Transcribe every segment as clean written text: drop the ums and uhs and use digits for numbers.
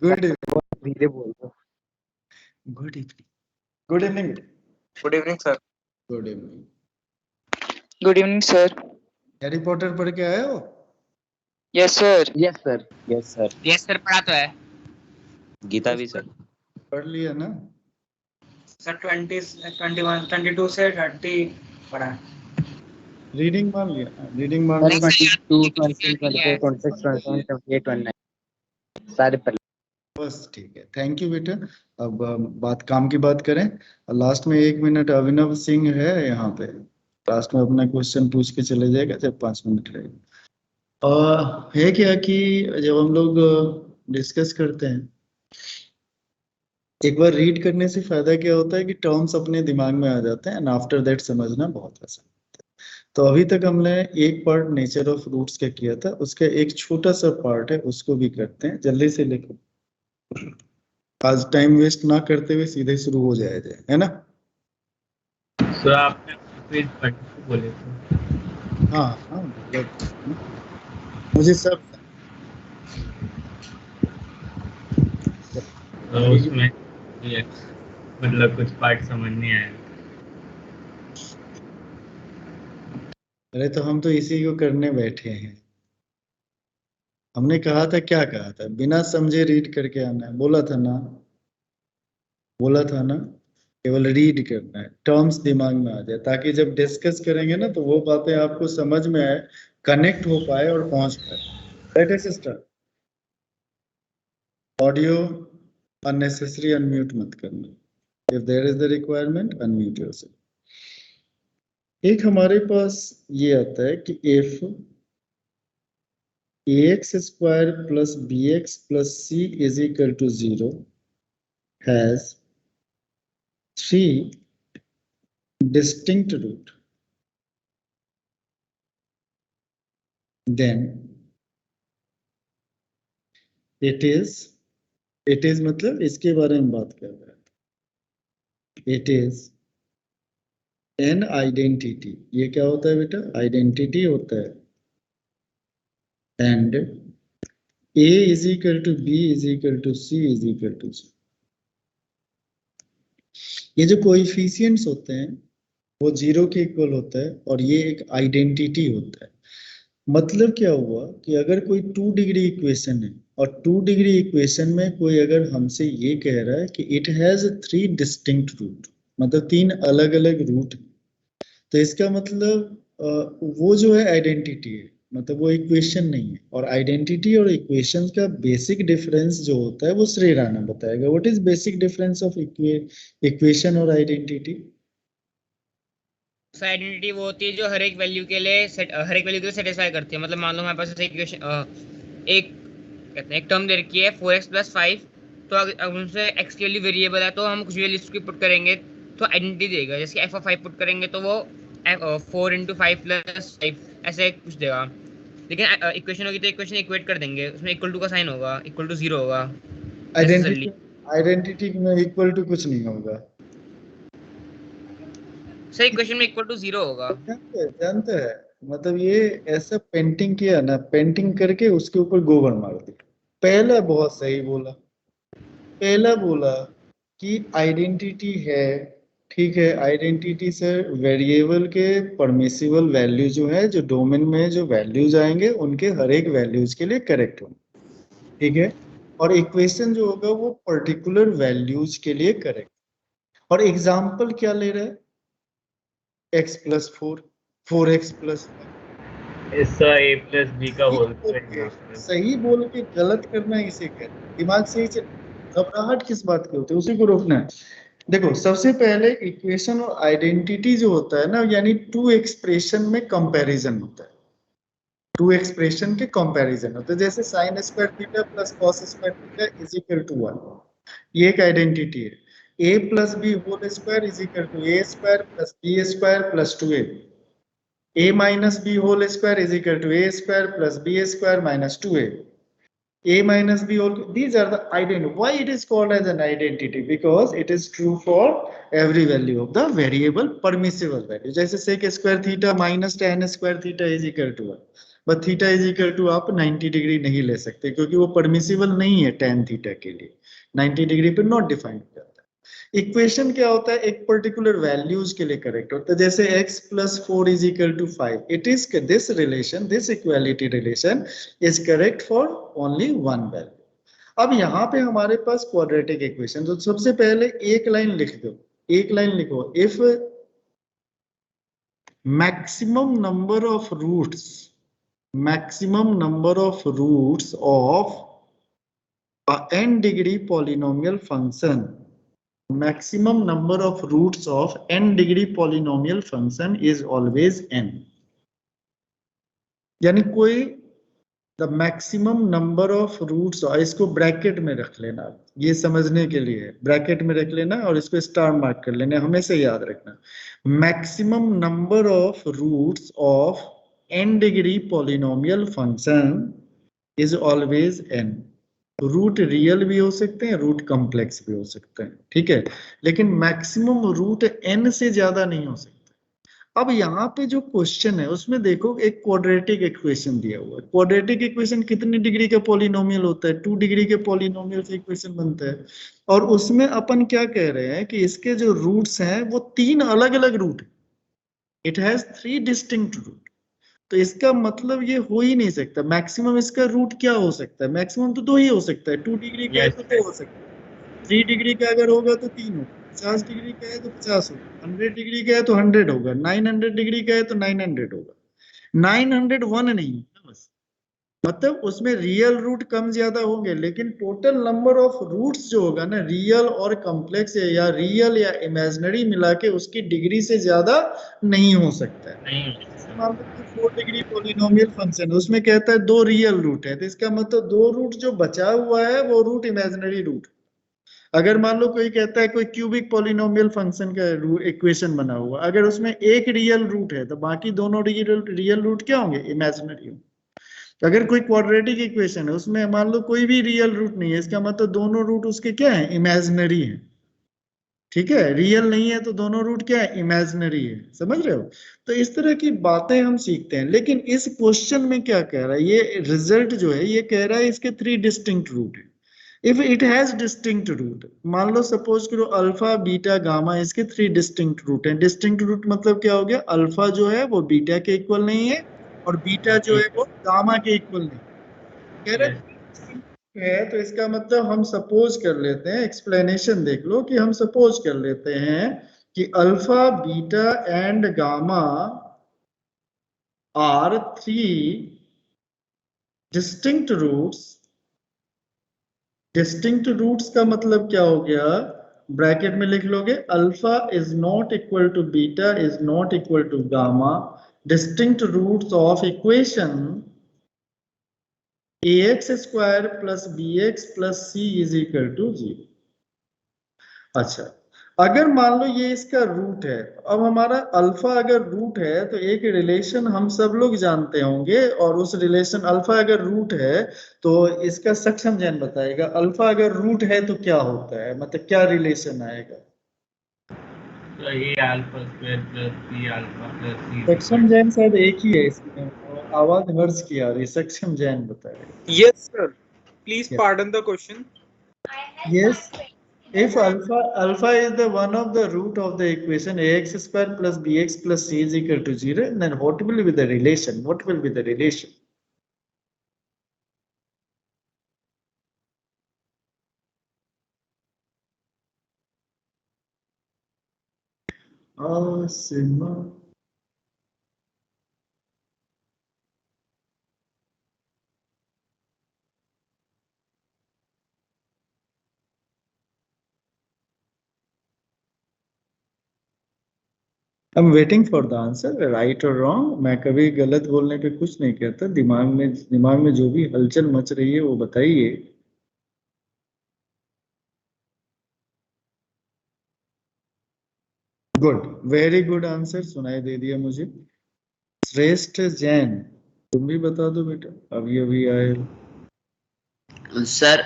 Good धीरे बोल दो। Good evening. Good evening. Good evening sir. Good evening. Good evening sir. Harry Potter पढ़ के आए हो? Yes sir. Yes sir. Yes sir. Yes sir, पढ़ा तो है। गीता भी सर पढ़ लिया ना? सर 20, 21, 22 से 30 पढ़ा है। रीडिंग मान लिया? रीडिंग मान नहीं लिया? सर, याद 22, नहीं, 23, याद नहीं है। 24, 26, 27, 28, 29 सारे पढ़ बस ठीक है, थैंक यू बेटा। अब बात काम की बात करें। लास्ट में 1 मिनट अभिनव सिंह है यहाँ पे, लास्ट में अपना क्वेश्चन पूछ के चले जाएगा जब 5 मिनट रहेगा। है क्या कि जब हम लोग डिस्कस करते हैं, एक बार रीड करने से फायदा क्या होता है कि टर्म्स अपने दिमाग में आ जाते हैं एंड आफ्टर दैट समझना बहुत आसान होता है। तो अभी तक हमने एक पार्ट नेचर ऑफ रूट्स का किया था, उसका एक छोटा सा पार्ट है, उसको भी करते हैं जल्दी से। लिखो, आज टाइम वेस्ट ना करते हुए सीधे शुरू हो जाया जाए, है ना? सर आपने पेज पढ़ने बोले थे। हाँ हाँ, मतलब मुझे सब उसमें ये मतलब कुछ पार्ट समझ नहीं आया। अरे तो हम तो इसी को करने बैठे हैं। हमने कहा था, क्या कहा था? बिना समझे रीड करके आना है, बोला था ना? बोला था ना? केवल रीड करना है, टर्म्स दिमाग में आ जाए, ताकि जब डिस्कस करेंगे ना तो वो बातें आपको समझ में आए, कनेक्ट हो पाए और पहुंच पाए। राइट है सिस्टर? ऑडियो अननेसेसरी अनम्यूट मत करना। If there is the requirement unmute yourself. एक हमारे पास ये आता है कि if ax square plus bx plus c is equal to 0 has 3 distinct root, then it is मतलब इसके बारे में बात कर रहा है। it is an identity। ये क्या होता है बेटा? आइडेंटिटी होता है। and a is equal to b is equal to c is equal to c। ये जो कोएफिशिएंट्स होते हैं वो 0 के इक्वल होता है और ये एक आइडेंटिटी होता है। मतलब क्या हुआ कि अगर कोई 2 डिग्री इक्वेशन है और 2 डिग्री इक्वेशन में कोई अगर हमसे ये कह रहा है कि इट हैज 3 डिस्टिंक्ट रूट, मतलब 3 अलग अलग रूट, तो इसका मतलब वो जो है आइडेंटिटी है, मतलब वो इक्वेशन नहीं है। और आइडेंटिटी और इक्वेशन का बेसिक डिफरेंस जो होता है वो श्री राणा बताएगा। What is basic difference of equation और आइडेंटिटी? आइडेंटिटी वो होती है जो हर एक वैल्यू के लिए सेटिस्फाई करती है। मतलब मान लो हमारे पास इक्वेशन एक कहते हैं एक टर्म दे रखी है 4x + 5, तो अगर उनसे x के लिए वेरिएबल है तो हम कुछ भी वैल्यू उसकी पुट करेंगे तो आइडेंटिटी देगा। जैसे f(5) पुट करेंगे तो वो 4 × 5 + 5 ऐसे कुछ देगा। लेकिन इक्वेशन होगी तो इक्वेशन इक्वेट कर देंगे, उसमें इक्वल टू का साइन होगा, इक्वल टू 0 होगा। आइडेंटिटी में इक्वल टू कुछ नहीं होगा सर, इक्वेशन में इक्वल टू 0 होगा। जानते हैं, मतलब ये ऐसा पेंटिंग किया ना, पेंटिंग करके उसके ऊपर गोबर मार दिया। पहला बहुत सही बोला, पहला बोला कि आइडेंटिटी है, ठीक है। आइडेंटिटी से वेरिएबल के परमिसिबल वैल्यू जो है, जो डोमेन में जो वैल्यूज आएंगे उनके हर एक वैल्यूज के लिए करेक्ट होंगे, ठीक है। और इक्वेशन जो होगा वो पर्टिकुलर वैल्यूज के लिए करेक्ट। और एग्जाम्पल क्या ले रहा है? x + 4, 4x + ऐसा a + b का होल सही बोल के गलत करना इसे कहते हैं। दिमाग से ही घबराहट किस बात की होती है, उसी को रोकना है। देखो, सबसे पहले इक्वेशन और आइडेंटिटी जो होता है ना, यानी 2 एक्सप्रेशन में कंपैरिजन होता है। 2 एक्सप्रेशन के कंपैरिजन होता है। जैसे sin² थीटा + cos² थीटा = 1, ये एक आइडेंटिटी है। a + b whole square = a² + b² + 2a। a - b whole square = a² + b² - 2a। a minus b whole, these are the identity. Why it is called as an identity? Because it is true for every value of the variable permissible value. जैसे sec² theta - tan² theta = 1, but theta is equal to आप 90 degree नहीं ले सकते क्योंकि वो permissible नहीं है tan theta के लिए, 90 डिग्री पे नॉट डिफाइन करता है। इक्वेशन क्या होता है, एक पर्टिकुलर वैल्यूज के लिए करेक्ट होता है, जैसे x plus 4 is equal to 5, it is this relation, this equality relation is correct for only one value. अब यहाँ पे हमारे पास क्वाड्रेटिक इक्वेशन, तो सबसे पहले एक लाइन लिख दो, एक लाइन लिखो, if maximum number of roots of a n degree polynomial function, maximum number of roots of n degree polynomial function is always n, यानी कोई the maximum number of roots, इसको ब्रैकेट में रख लेना, ये समझने के लिए ब्रैकेट में रख लेना और इसको स्टार मार्क कर लेना, हमेशा याद रखना, maximum number of roots of n degree polynomial function is always n। Root real भी हो सकते हैं, रूट कॉम्प्लेक्स भी हो सकते हैं, ठीक है, लेकिन मैक्सिमम रूट n से ज्यादा नहीं हो सकते। अब यहाँ पे जो क्वेश्चन है उसमें देखो एक क्वाड्रेटिक इक्वेशन दिया हुआ है, क्वाड्रेटिक इक्वेशन कितनी डिग्री का पॉलिनोमियल होता है, 2 डिग्री के पॉलिनोमियल से इक्वेशन बनता है, और उसमें अपन क्या कह रहे हैं कि इसके जो रूट्स हैं वो 3 अलग अलग रूट है, इट हैज 3 डिस्टिंक्ट रूट। तो इसका मतलब ये हो ही नहीं सकता, मैक्सिमम इसका रूट क्या हो सकता है, मैक्सिमम तो 2 ही हो सकता है, 2 डिग्री का है तो 2 हो सकता है, 3 डिग्री का अगर होगा तो 3 होगा, 50 डिग्री का है तो 50 होगा, 100 डिग्री का है तो 100 होगा, 900 डिग्री का है तो 900 होगा, 901 नहीं होगा बस, मतलब उसमें रियल रूट कम ज्यादा होंगे, लेकिन टोटल नंबर ऑफ रूट्स जो होगा ना, रियल और कॉम्प्लेक्स या रियल या इमेजिनरी मिला के उसकी डिग्री से ज्यादा नहीं हो सकता है। मान लो 4 डिग्री पॉलिनोमियल फंक्शन, उसमें कहता है 2 रियल रूट है, तो इसका मतलब 2 रूट जो बचा हुआ है वो रूट इमेजिनरी रूट। अगर मान लो कोई कहता है कोई क्यूबिक पॉलिनोमियल फंक्शन का इक्वेशन बना हुआ, अगर उसमें एक रियल रूट है तो बाकी दोनों रियल रूट क्या होंगे, इमेजिनरी होंगे। अगर कोई क्वाड्रेटिक इक्वेशन है उसमें मान लो कोई भी रियल रूट नहीं है, इसका मतलब दोनों रूट उसके क्या है, इमेजिनरी है, ठीक है, रियल नहीं है तो दोनों रूट क्या है, इमेजिनरी है, समझ रहे हो। तो इस तरह की बातें हम सीखते हैं, लेकिन इस क्वेश्चन में क्या कह रहा है, ये रिजल्ट जो है ये कह रहा है इसके 3 डिस्टिंक्ट रूट है। If it has distinct root, मान लो सपोज करो अल्फा बीटा गामा, इसके 3 डिस्टिंक्ट रूट हैं। डिस्टिंक्ट रूट मतलब क्या हो गया, अल्फा जो है वो बीटा के इक्वल नहीं है और बीटा जो है वो गामा के इक्वल नहीं कह रहे है। तो इसका मतलब हम सपोज कर लेते हैं, एक्सप्लेनेशन देख लो कि हम सपोज कर लेते हैं कि alpha beta and gamma are 3 distinct roots. Distinct roots का मतलब क्या हो गया, ब्रैकेट में लिख लोगे, alpha is not equal to beta is not equal to gamma, distinct roots of equation ax square plus bx plus c is equal to 0। अच्छा, अगर मान लो ये इसका रूट है, अब हमारा अल्फा अगर रूट है तो एक रिलेशन हम सब लोग जानते होंगे, और उस रिलेशन अल्फा अगर रूट है तो इसका सक्षम जैन बताएगा, अल्फा अगर रूट है तो क्या होता है, मतलब क्या रिलेशन आएगा। तो a alpha square plus b alpha plus c। सक्षम जैन शायद एक ही है इसमें, आवाज हर्ष की आ रही, सक्षम जैन बताएगा। Yes, sir. Please Yeah. pardon the question. Yes. If alpha is the one of the root of the equation ax square plus bx plus c is equal to 0, then what will be the relation? What will be the relation? Sigma. I'm waiting for the answer, right or wrong. मैं कभी गलत बोलने पे कुछ नहीं कहता, दिमाग में जो भी हलचल मच रही है वो बताइए। गुड, वेरी गुड आंसर सुनाई दे दिया मुझे। श्रेष्ठ जैन, तुम भी बता दो बेटा, अभी आए। सर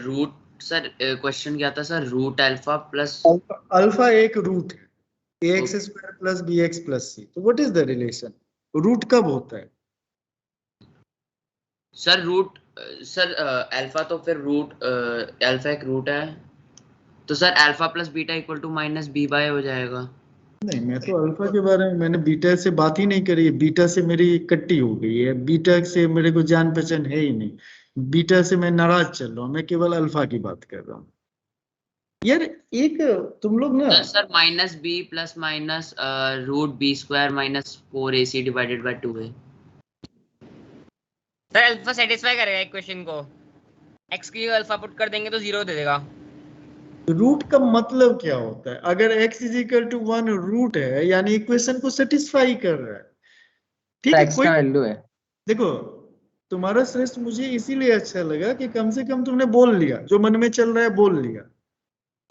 रूट, सर क्वेश्चन क्या था sir, root alpha plus alpha एक रूट है, ax square plus bx plus c, तो what is the relation, root कब होता है, सर रूट सर अल्फा तो फिर रूट अल्फा एक रूट है, तो sir alpha plus beta equal to minus B by हो जाएगा। नहीं, मैं तो अल्फा के बारे में, मैंने बीटा से बात ही नहीं करी। बीटा से मेरी कट्टी हो गई है, बीटा से मेरे को जान पहचान है ही नहीं। बीटा से मैं नाराज चल रहा हूँ, मैं केवल अल्फा की बात कर रहा हूँ। यार एक तुम लोग ना, sir minus B plus minus root B square minus 4ac divided by 2 है। सर अल्फा सेटिस्फाई करेगा इक्वेशन को, x के लिए अल्फा पुट कर देंगे तो 0 दे देगा। रूट का मतलब क्या होता है? अगर x is equal to 1 root है, यानी इक्वेशन को सेटिस्फाई कर रहा है। ठीक है, x कोई का वैल्यू है। देखो, तुम्हारा श्रेष्ठ मुझे इसीलिए अच्छा लगा कि कम से कम तुमने बोल लिया, जो मन में चल रहा है बोल लिया।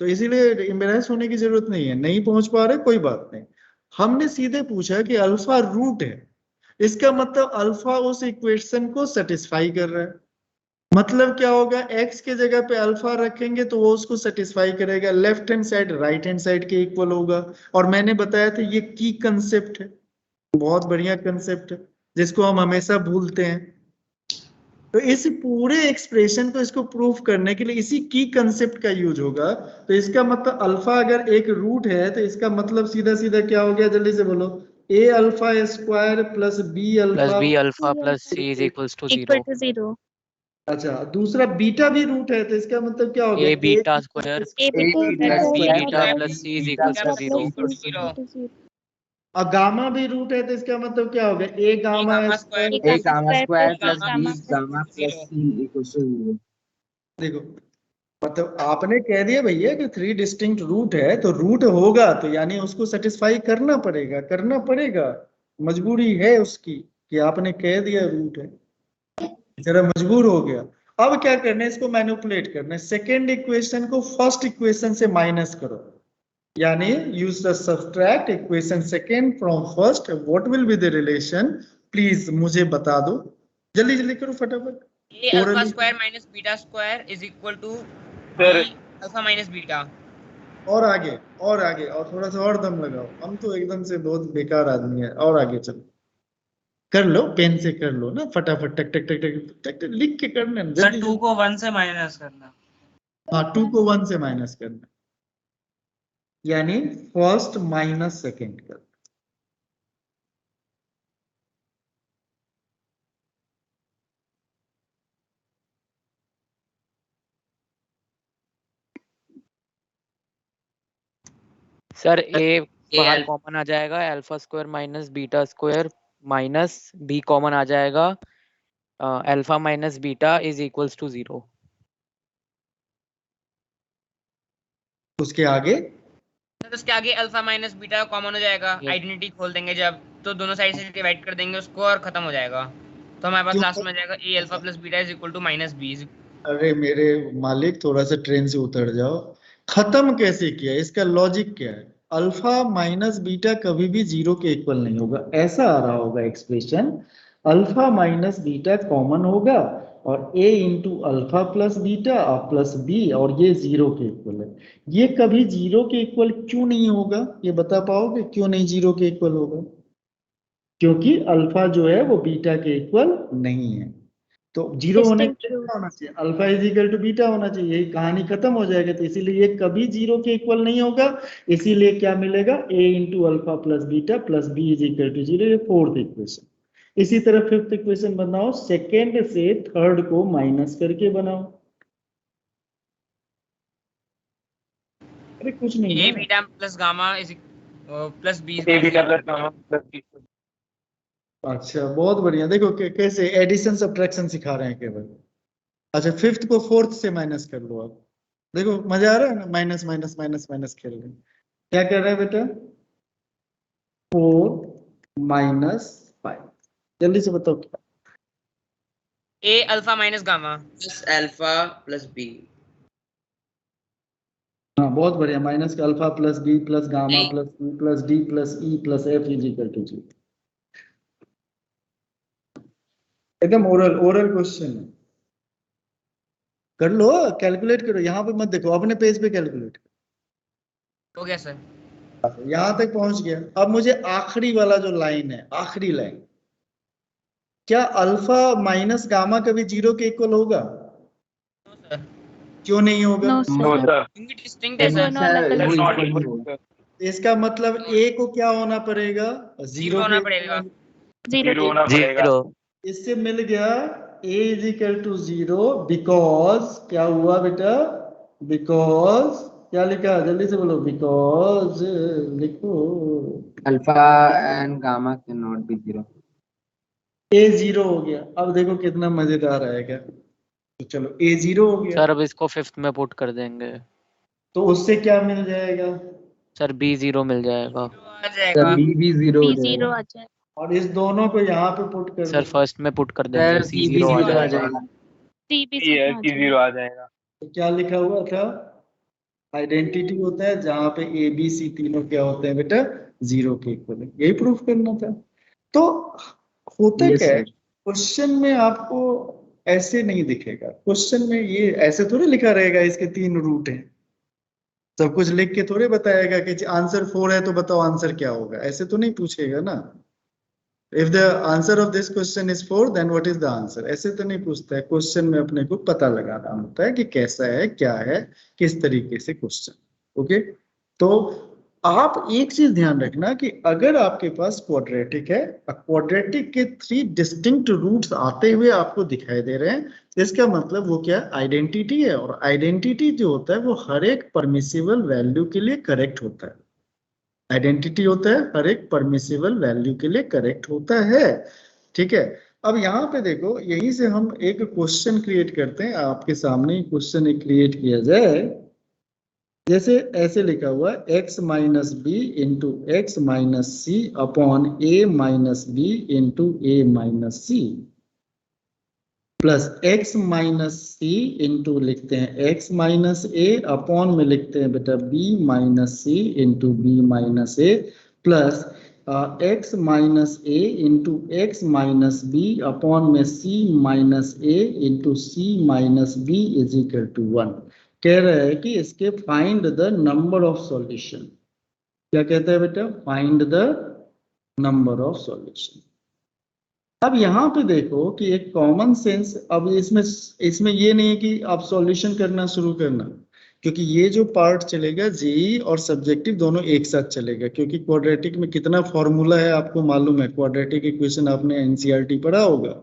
तो इसीलिए एम्बैरेस होने की जरूरत नहीं है, नहीं पहुंच पा रहे कोई बात नहीं। हमने सीधे पूछा कि अल्फा रूट है, इसका मतलब अल्फा उस इक्वेशन को सेटिस्फाई कर रहा है। मतलब क्या होगा, x के जगह पे अल्फा रखेंगे तो वो उसको सेटिस्फाई करेगा, left hand side right hand side के इक्वल होगा। और मैंने बताया था ये की कंसेप्ट है, बहुत बढ़िया कंसेप्ट है जिसको हम हमेशा भूलते हैं। तो इस पूरे एक्सप्रेशन को इसको प्रूफ करने के लिए इसी की कंसेप्ट का यूज होगा। तो इसका मतलब अल्फा अगर एक रूट है तो इसका मतलब सीधा सीधा क्या हो गया, जल्दी से बोलो, a alpha square plus b alpha plus c is equals to equal 0। To 0। अच्छा, दूसरा बीटा भी रूट है तो इसका मतलब क्या हो गया, a beta square A plus b beta beta plus c is equals to 0। Equal to 0। और गामा भी रूट है तो इसका मतलब क्या हो गया, A gamma square. a gamma square plus b gamma gamma plus c equals to 0। देखो, मतलब आपने कह दिया भैया कि 3 डिस्टिंक्ट रूट है, तो रूट होगा तो यानी उसको सेटिस्फाई करना पड़ेगा, करना पड़ेगा, मजबूरी है उसकी कि आपने कह दिया रूट है, जरा मजबूर हो गया। अब क्या करना है, इसको मैनिपुलेट करना है। सेकेंड इक्वेशन को फर्स्ट इक्वेशन से माइनस करो, यानी use the subtract equation second from first. What will be the relation, please मुझे बता दो, जल्दी जल्दी करो फटाफट। a alpha square minus beta square is equal to alpha minus beta. और आगे और आगे, और थोड़ा सा और दम लगाओ, हम तो एकदम से बहुत बेकार आदमी है। और आगे चलो, कर लो, पेन से कर लो ना, फटाफट टक टक टक टक टक टक लिख के करना है, सर जल्दी 2 को 1 से माइनस करना। हाँ, 2 को 1 से माइनस करना, यानी फर्स्ट माइनस सेकेंड कर। सर a बाहर अल- कॉमन आ जाएगा, alpha square minus beta square minus b common आ जाएगा, alpha minus beta is equals to 0। उसके आगे तो उसके आगे अल्फा माइनस बीटा कॉमन हो जाएगा, आइडेंटिटी खोल देंगे जब, तो दोनों साइड से डिवाइड कर देंगे उसको और खत्म हो जाएगा। तो हमारे पास लास्ट में आ जाएगा a alpha plus beta is equal to minus b। अरे मेरे मालिक, थोड़ा सा ट्रेन से उतर जाओ। खत्म कैसे किया, इसका लॉजिक क्या है? अल्फा माइनस बीटा कभी भी 0 के इक्वल नहीं होगा, ऐसा आ रहा होगा expression, alpha minus beta common होगा और a into alpha plus beta plus b, और ये 0 के इक्वल है। ये कभी 0 के इक्वल क्यों नहीं होगा, ये बता पाओगे क्यों नहीं 0 के इक्वल होगा? क्योंकि अल्फा जो है वो बीटा के इक्वल नहीं है। तो 0 होने के लिए क्या होना चाहिए, alpha is equal to beta होना चाहिए, यही कहानी खत्म हो जाएगा। तो इसीलिए ये कभी 0 के इक्वल नहीं होगा, इसीलिए क्या मिलेगा, a into alpha plus beta plus b is equal to 0, ये फोर्थ इक्वेशन। इसी तरह फिफ्थ इक्वेशन बनाओ, सेकेंड से थर्ड को माइनस करके बनाओ। अरे कुछ नहीं a है, beta plus gamma is plus b a beta plus gamma plus b। अच्छा बहुत बढ़िया। देखो कैसे एडिशन सब्ट्रैक्शन सिखा रहे हैं केवल। अच्छा, फिफ्थ को फोर्थ से माइनस कर लो आप, देखो मजा आ रहा है ना, माइनस माइनस माइनस माइनस खेल रहे हैं। क्या कर रहे हैं बेटा, 4 माइनस 5, जल्दी से बताओ क्या। a alpha minus gamma plus alpha plus B. हाँ बहुत बढ़िया, माइनस का alpha plus B plus gamma plus C plus D plus E plus F is equal to 0। एकदम ओरल ओरल क्वेश्चन है, कर लो, कैलकुलेट करो, यहाँ पे मत देखो, अपने पेज पे कैलकुलेट करो। हो गया सर। यहां तक पहुंच गया। अब मुझे आखिरी वाला जो लाइन है, आखिरी लाइन, क्या अल्फा माइनस गामा कभी 0 के इक्वल होगा? क्यों नहीं होगा? नो सर, क्योंकि डिस्टिंक्ट है ये सर। दोनों अलग अलग वो हैं। equal नहीं होगा। इसका मतलब ए को क्या होना पड़ेगा? 0 होना के पड़ेगा। जीरो जीरो इससे मिल गया a is equal to 0 because क्या हुआ बेटा? बिकॉज क्या लिखा? जल्दी से बोलो, बिकॉज लिखो। Alpha and gamma cannot be 0. a 0 हो गया। अब देखो कितना मजेदार आएगा। तो चलो a 0 हो गया, सर अब इसको 5th में पुट कर देंगे। तो उससे क्या मिल जाएगा? सर B 0 मिल जाएगा। आ जाएगा। B भी 0 हो बी जाएगा। जीरो आ जाए। और इस दोनों को यहाँ पे पुट कर सर दो, फर्स्ट में पुट कर देंगे, सर C C भी 0 आ 0 आ जाएगा। जाएगा। सी बी जीरो आ जाए। आ जाएगा। तो क्या लिखा हुआ था? आइडेंटिटी होता है जहां पे ए बी सी तीनों क्या होते हैं बेटा? 0 के इक्वल है। यही प्रूफ करना था। तो होता Yes, क्या है, sir. क्वेश्चन में आपको ऐसे नहीं दिखेगा। क्वेश्चन में ये ऐसे थोड़ी लिखा रहेगा इसके 3 रूट हैं, सब कुछ लिख के थोड़े बताएगा कि आंसर 4 है तो बताओ आंसर क्या होगा। ऐसे तो नहीं पूछेगा ना। If the answer of this question is 4 then what is the answer, ऐसे तो नहीं पूछता है। क्वेश्चन में अपने को पता लगाना होता है कि कैसा है, क्या है, किस तरीके से क्वेश्चन। ओके, तो आप एक चीज ध्यान रखना कि अगर आपके पास क्वाड्रेटिक है, क्वाड्रेटिक के 3 डिस्टिंक्ट रूट्स आते हुए आपको दिखाई दे रहे हैं, इसका मतलब वो क्या? आइडेंटिटी है। और आइडेंटिटी जो होता है वो हर एक परमिसिबल वैल्यू के लिए करेक्ट होता है। आइडेंटिटी होता है हर एक परमिसिबल वैल्यू के लिए करेक्ट होता है। ठीक है, अब यहाँ पे देखो, यहीं से हम एक क्वेश्चन क्रिएट करते हैं। आपके सामने क्वेश्चन एक क्रिएट किया जाए, जैसे ऐसे लिखा हुआ है x minus B into X minus C upon A minus B into A minus C plus x minus C into लिखते हैं x माइनस ए अपॉन में लिखते हैं बेटा b minus C into B minus A plus x minus A into X minus B upon में c minus A into C minus B is equal to 1। कह रहा है कि इसके find the number of solution. क्या कहता है बेटा? Find the number of solution. अब यहाँ पे देखो कि एक कॉमन सेंस, अब इसमें ये नहीं है कि आप सॉल्यूशन करना शुरू करना, क्योंकि ये जो पार्ट चलेगा जेई और सब्जेक्टिव दोनों एक साथ चलेगा। क्योंकि क्वाड्रेटिक में कितना फॉर्मूला है आपको मालूम है। क्वाड्रेटिक इक्वेशन आपने एनसीईआरटी पढ़ा होगा,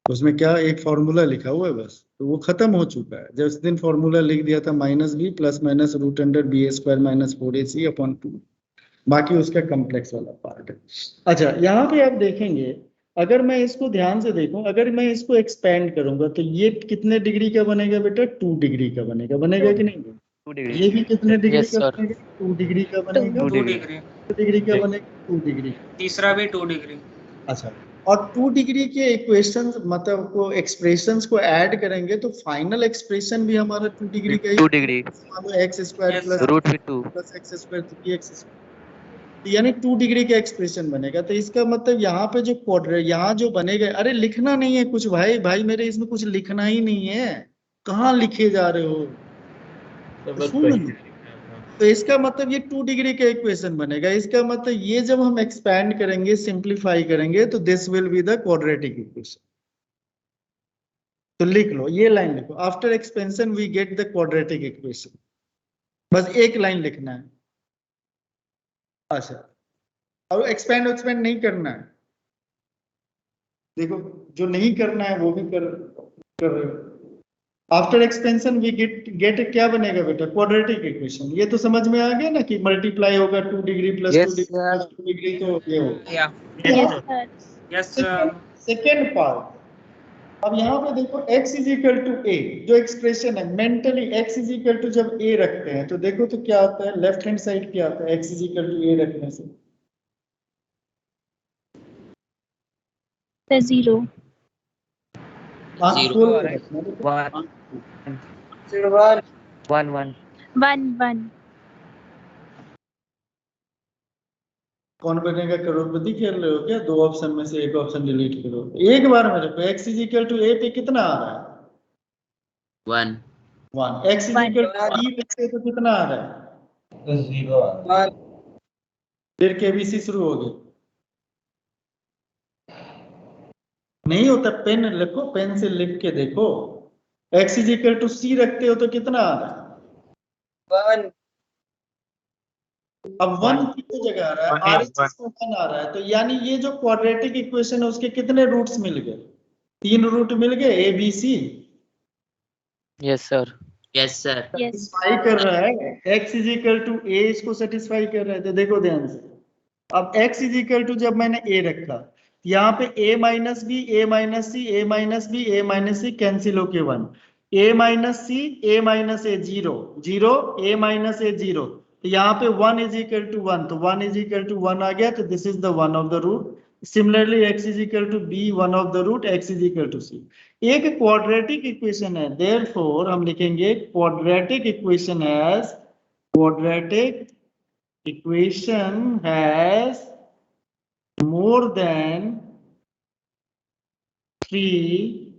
उसमें क्या एक फॉर्मूला लिखा हुआ है बस, तो वो खत्म हो चुका है। जिस दिन फॉर्मूला लिख दिया था minus B plus minus root under B square minus 4ac upon 2, बाकी उसका कॉम्प्लेक्स वाला पार्ट है। अच्छा, यहाँ पे आप देखेंगे, अगर मैं इसको ध्यान से देखूं, अगर मैं इसको एक्सपेंड करूंगा तो ये कितने डिग्री का बनेगा बेटा? 2 डिग्री का बनेगा। बनेगा कि नहीं? 2 डिग्री ये भी कितने डिग्री Yes, का sir. बनेगा? 2 डिग्री का बनेगा। 2 2 डिग्री डिग्री। 2 डिग्री का बनेगा, 2 डिग्री। तीसरा भी 2 डिग्री। अच्छा, और 2 डिग्री के इक्वेशंस मतलब को एक्सप्रेशंस को ऐड करेंगे तो फाइनल एक्सप्रेशन भी हमारा 2 डिग्री का ही 2 डिग्री मान लो x square Yes, plus sir. Root with 2 plus X square 3x यानी 2 डिग्री का एक्सप्रेशन बनेगा। तो इसका मतलब यहाँ पे जो क्वाड्रेट यहाँ जो बनेगा, अरे लिखना नहीं है कुछ भाई, भाई मेरे इसमें कुछ लिखना ही नहीं है, कहाँ लिखे जा रहे हो? तो सुन, तो इसका मतलब ये 2 डिग्री का इक्वेशन बनेगा। इसका मतलब ये जब हम एक्सपैंड करेंगे, सिंप्लीफाई करेंगे, तो this will be the quadratic equation. तो लिख लो, ये लाइन लिखो, after expansion we get the quadratic equation. बस एक लाइन लिखना है। अच्छा, अब एक्सपेंड नहीं करना है। देखो, जो नहीं करना है वो भी कर रहे हो। आफ्टर एक्सपेंशन वी गेट क्या बनेगा बेटा? Quadratic equation. ये तो समझ में आ गया ना कि मल्टीप्लाई होगा 2 degree plus 2 degree plus 2 degree, तो ये हो या yes sir. Yes second part. अब यहाँ पे देखो x is equal to A, जो एक्सप्रेशन है mentally x is equal to जब a रखते हैं तो देखो तो क्या आता है, लेफ्ट हैंड साइड क्या आता है x is equal to a रखने से? Sir zero. आंख Zero खोल आ के रहा है। रखना बेटा। 1 1 वन वन। कौन बनेगा करोड़पति खेल रहे हो क्या? 2 ऑप्शन में से एक ऑप्शन डिलीट करो। एक बार मेरे को x is equal to a पे कितना आ रहा है? 1 1। x is equal to b पे तो कितना आ रहा है? 0 फिर केबीसी शुरू हो गई। नहीं होता, पेन लिखो, पेन से लिख के देखो। x इज इक्वल टू सी रखते हो तो कितना आ रहा है? 1 अब 1 की जगह आ रहा है, RHS में 1 आ रहा है, तो यानी ये जो क्वाड्रेटिक इक्वेशन है उसके कितने रूट्स मिल गए? 3 रूट मिल गए, A B C. Yes sir. Yes sir. Satisfy कर रहा है, x is equal to A इसको सेटिस्फाई कर रहा है। तो देखो ध्यान से, अब x इज इक्वल टू जब मैंने a रखा, यहाँ पे a minus B, a minus C, a minus B, a minus C cancel होके 1, a minus C, a minus A 0, 0, a minus A 0, तो यहाँ पे 1 इज इक्वल टू 1, तो 1 इज इक्वल टू 1 आ गया, तो this is the one of the root. Similarly x is equal to b, one of the root, x is equal to c। एक quadratic equation है, therefore हम लिखेंगे quadratic equation as, quadratic equation has more than 3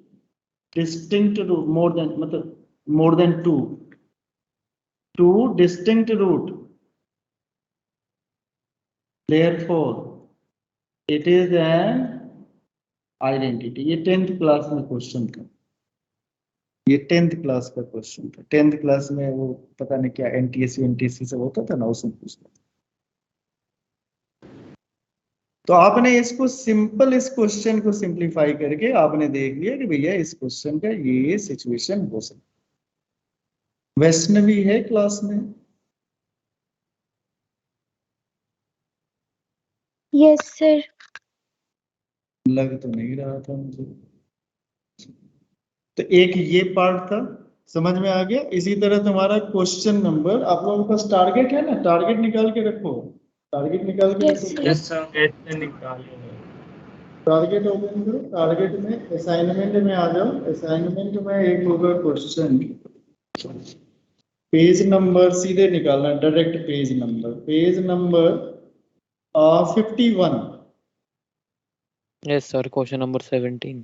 distinct root, more than मतलब more than 2 distinct root, therefore it is an identity। ये 10th class में question था, ये 10th class का क्वेश्चन था। 10th क्लास में वो पता नहीं क्या एनटीएससी से होता था ना, उसमें पूछता। तो आपने इसको सिंपल, इस क्वेश्चन को सिंपलीफाई करके आपने देख लिया कि भैया इस क्वेश्चन का ये सिचुएशन हो सकता। वैष्णवी है क्लास में? Yes sir. लग तो नहीं रहा था मुझे। तो एक ये पार्ट था, समझ में आ गया। इसी तरह तुम्हारा क्वेश्चन नंबर, आप लोगों के पास टारगेट है ना, टारगेट निकाल के रखो, टारगेट निकाल के रखो। Yes sir. कैसे निकालो? टारगेट ओपन करो, टारगेट में असाइनमेंट में आ जाओ। असाइनमेंट में एक होगा क्वेश्चन, पेज नंबर सीधे निकालना, direct page number, page number 51। Yes sir, question number 17।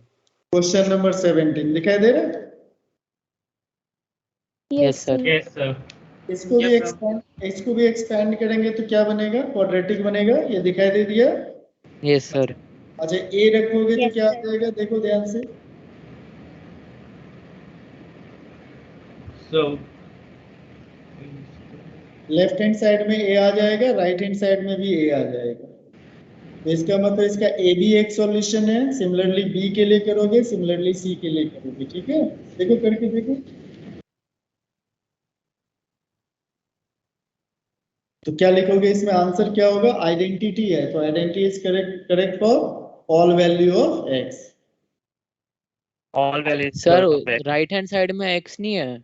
Question number 17 दिखाई दे रहा है? Yes sir. Yes sir. इसको भी एक्सपेंड करेंगे तो क्या बनेगा? क्वाड्रेटिक बनेगा। ये दिखाई दे दिया? Yes sir. अच्छा, ए रखोगे तो क्या आ जाएगा? देखो ध्यान से, सो लेफ्ट हैंड साइड में ए आ जाएगा, राइट हैंड साइड में भी ए आ जाएगा। तो इसका मतलब इसका ए भी एक सॉल्यूशन है। सिमिलरली बी के लिए करोगे, सिमिलरली सी के लिए करोगे। ठीक है, देखो करके देखो। तो क्या लिखोगे इसमें? आंसर क्या होगा? आइडेंटिटी है, तो identity is correct for all value of x. All value sir right hand side में x नहीं है।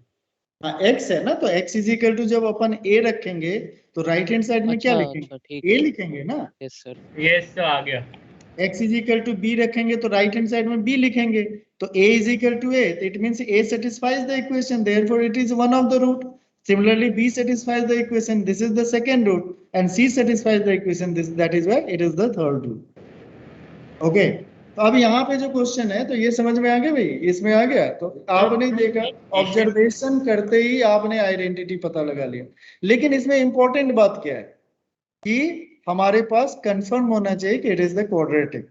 हाँ, एक्स है ना, तो एक्स इज इक्वल टू जब अपन ए रखेंगे तो राइट हैंड साइड में क्या लिखेंगे? ठीक ए लिखेंगे ना। Yes sir. यस सर, आ गया। x is equal to B रखेंगे तो राइट हैंड साइड में b लिखेंगे, तो a is equal to a, it means a satisfies the equation, therefore it is one of the root। Similarly b satisfies the equation, this is the second root, and c satisfies the equation, this that is why it is the third root। okay, तो अब यहाँ पे जो question है, तो ये समझ में आ गया भाई? इसमें आ गया। तो आपने देखा, ऑब्जर्वेशन करते ही आपने आइडेंटिटी पता लगा लिया। लेकिन इसमें इंपॉर्टेंट बात क्या है कि हमारे पास कंफर्म होना चाहिए कि इट इज द क्वाड्रेटिक।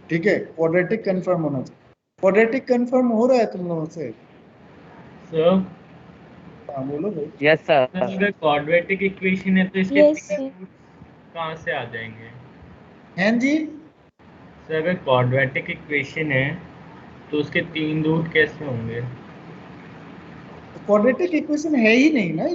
ठीक है, क्वाड्रेटिक कंफर्म होना चाहिए। क्वाड्रेटिक कंफर्म हो रहा है तुम लोगों से? सर हाँ बोलो भाई। Yes sir. अगर क्वाड्रेटिक इक्वेशन है तो इसके Yes, तीन sir. रूट्स कहाँ से आ जाएंगे? हैं जी? सर अगर क्वाड्रेटिक इक्वेशन है तो उसके 3 रूट कैसे होंगे? क्वाड्रेटिक इक्वेशन है ही नहीं ना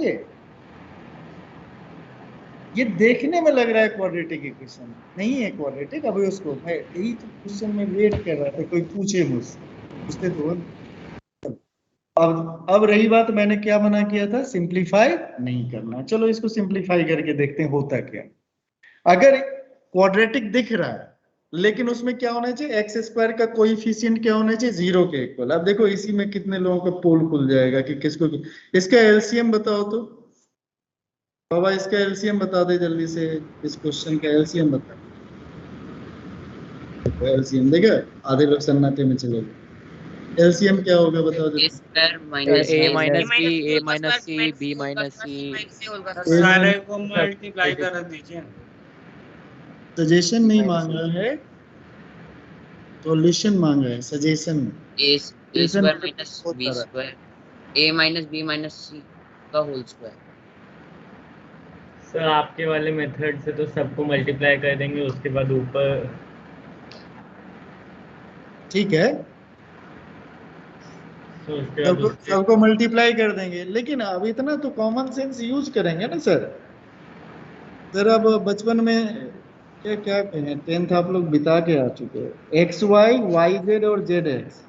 ये देखने में लग रहा है क्वाड्रेटिक इक्वेशन, नहीं है क्वाड्रेटिक। अभी उसको मैं यही तो क्वेश्चन में वेट कर रहा था, कोई पूछे मुझसे, पूछते तो। अब रही बात, मैंने क्या मना किया था? सिंपलीफाई नहीं करना। चलो इसको सिंपलीफाई करके देखते हैं होता क्या। अगर क्वाड्रेटिक दिख रहा है लेकिन उसमें क्या होना चाहिए? एक्स स्क्वायर का कोएफिशिएंट क्या होना चाहिए? 0 के इक्वल। अब देखो इसी में कितने लोगों का पोल खुल जाएगा कि किसको, इसका एलसीएम बताओ तो बाबा, इसका एलसीएम बता दे जल्दी से। इस क्वेश्चन का एलसीएम बता। एलसीएम देखा, आधे लोग सन्नाटे में चले गए। एलसीएम क्या होगा बताओ जल्दी। Square minus a minus b, a minus c, b minus c। सारे को मल्टीप्लाई कर दीजिए। सजेशन नहीं मांग रहा है, सॉल्यूशन मांग रहे हैं सजेशन में। ए Suggestion स्क्वायर में माइनस बहुत बी सारा है। स्क्वायर ए माइनस बी माइनस सी का होल स्क्वायर। सर आपके वाले मेथड से तो सबको मल्टीप्लाई कर देंगे, उसके बाद ऊपर ठीक है, तो उसके बाद उसके सबको मल्टीप्लाई कर देंगे, लेकिन अब इतना तो कॉमन सेंस यूज करेंगे ना सर। सर अब बचपन में क्या क्या कहें, 10th आप लोग बिता के आ चुके हो, एक्स वाई, वाई जेड और जेड एक्स,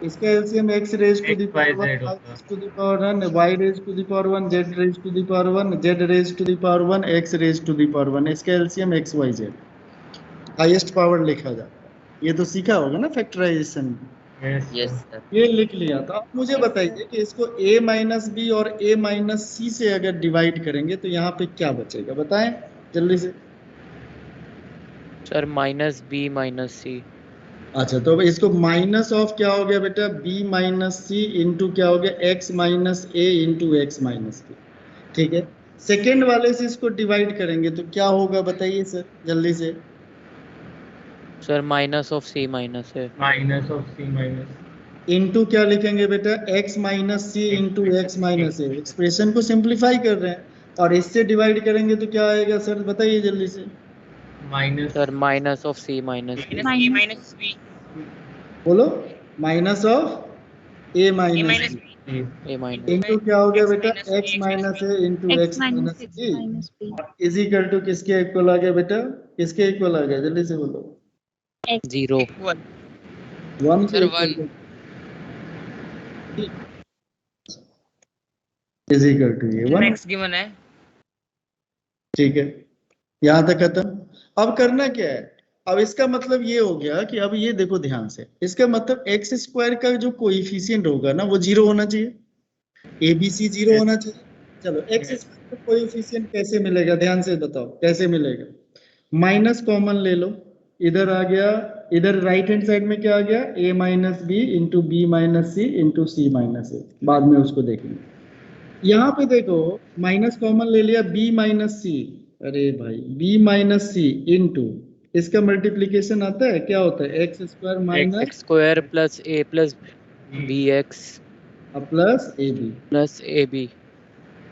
इसका LCM X raise to the X Y power 1, Z Y होगा। Raise to the power 1, Y raise to the power 1, Z raise to the power 1, Z raise to the power 1, X raise to the power 1, इसका LCM X Y Z, highest power लिखा जाता है। ये तो सीखा होगा ना फैक्टराइजेशन। Yes sir. ये लिख लिया। तो आप मुझे Yes, बताइए कि इसको a माइनस बी और a माइनस सी से अगर डिवाइड करेंगे तो यहाँ पे क्या बचेगा, बताएं जल्दी से। सर माइनस बी माइनस सी। अच्छा, तो इसको माइनस ऑफ क्या हो गया बेटा, b माइनस सी इंटू क्या हो गया, x minus A into X minus B. ठीक है, सेकेंड वाले से इसको डिवाइड करेंगे तो क्या होगा बताइए सर जल्दी से। Sir minus of C minus है। Minus of C minus into क्या लिखेंगे बेटा, x minus C into X minus A. Expression को सिंप्लीफाई कर रहे हैं, और इससे डिवाइड करेंगे तो क्या आएगा सर बताइए जल्दी से। Minus sir minus of C minus B. Minus A minus B. बोलो, minus of A A minus minus B B A minus into क्या हो गया बेटा, X x minus A into X X minus minus X B minus B. Is equal to किसके equal आ गया बेटा, किसके इक्वल आ गया जल्दी से बोलो। X. जीरो। इक्वल 1 सर के 1 इज इक्वल टू ये 1। एक्स गिवन है। ठीक है, यहां तक खत्म। अब करना क्या है, अब इसका मतलब ये हो गया कि अब ये देखो ध्यान से, इसका मतलब एक्स स्क्वायर का जो कोएफिशिएंट होगा ना वो जीरो होना चाहिए, एबीसी जीरो होना चाहिए। चलो एक्स स्क्वायर का कोएफिशिएंट कैसे मिलेगा, ध्यान से बताओ कैसे मिलेगा। माइनस कॉमन ले लो, इधर आ गया, इधर राइट हैंड साइड में क्या आ गया, a minus B into B minus C into C minus A, बाद में उसको देखेंगे। यहाँ पे देखो माइनस कॉमन ले लिया, b माइनस सी, अरे भाई b माइनस सी इंटू इसका मल्टीप्लीकेशन आता है, क्या होता है, x square minus X square plus A plus B X plus A B, plus A B.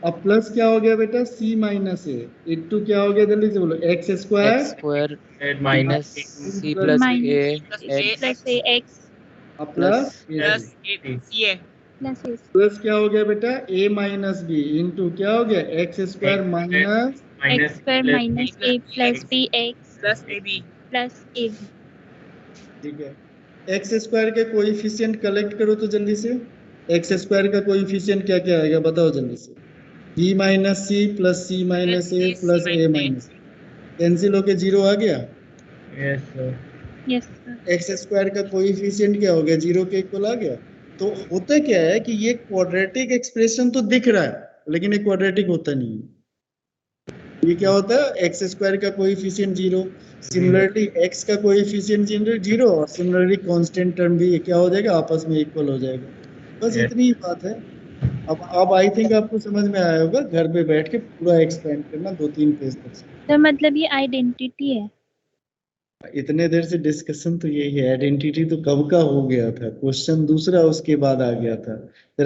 अब प्लस क्या हो गया बेटा, c माइनस ए इंटू क्या हो गया जल्दी से बोलो, X X square square minus minus C plus Minus A plus X plus AX plus plus C A plus A. Plus क्या हो गया बेटा, a माइनस बी इंटू क्या हो गया, X square minus X square minus A plus BX plus A B. plus AB. ठीक है, x square के कोएफिशिएंट कलेक्ट करो तो जल्दी से। एक्स स्क्वायर का कोएफिशिएंट क्या क्या आएगा बताओ जल्दी से, b minus C plus C minus A plus A minus, cancel होके जीरो आ गया। Yes sir. Yes, sir. X square का कोएफिशिएंट क्या हो गया, जीरो के इक्वल आ गया। तो होता क्या है कि ये क्वाड्रेटिक एक्सप्रेशन तो दिख रहा है लेकिन ये क्वाड्रेटिक होता नहीं है। ये क्या होता है, एक्स स्क्वायर का कोएफिशिएंट जीरो, सिमिलरली एक्स का कोएफिशिएंट जीरो, और सिमिलरली कांस्टेंट टर्म भी क्या हो जाएगा, आपस में इक्वल हो जाएगा। बस इतनी ही बात है। अब आई थिंक आपको समझ में आया होगा, घर पे बैठ के पूरा एक्सपेंड करना 2-3 पेज तक। तो मतलब ये आइडेंटिटी है। इतने देर से डिस्कशन तो यही है, आइडेंटिटी तो कब का हो गया था, क्वेश्चन दूसरा उसके बाद आ गया था। तो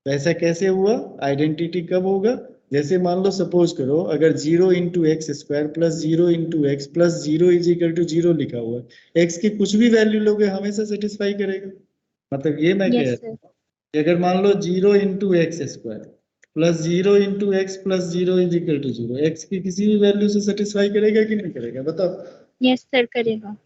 ऐसा कैसे हुआ, आइडेंटिटी कब होगा, जैसे मान लो सपोज करो अगर 0 into X square plus 0 into X plus 0 is equal to 0 लिखा हुआ है, एक्स की कुछ भी वैल्यू लोगे हमेशा सेटिस्फाई करेगा। मतलब ये मैं कह Yes, रहा हूँ sir. कि अगर मान लो 0 into X square plus 0 into X plus 0 is equal to 0, X की किसी भी वैल्यू से सेटिस्फाई करेगा कि नहीं करेगा बताओ। Yes, sir. करेगा।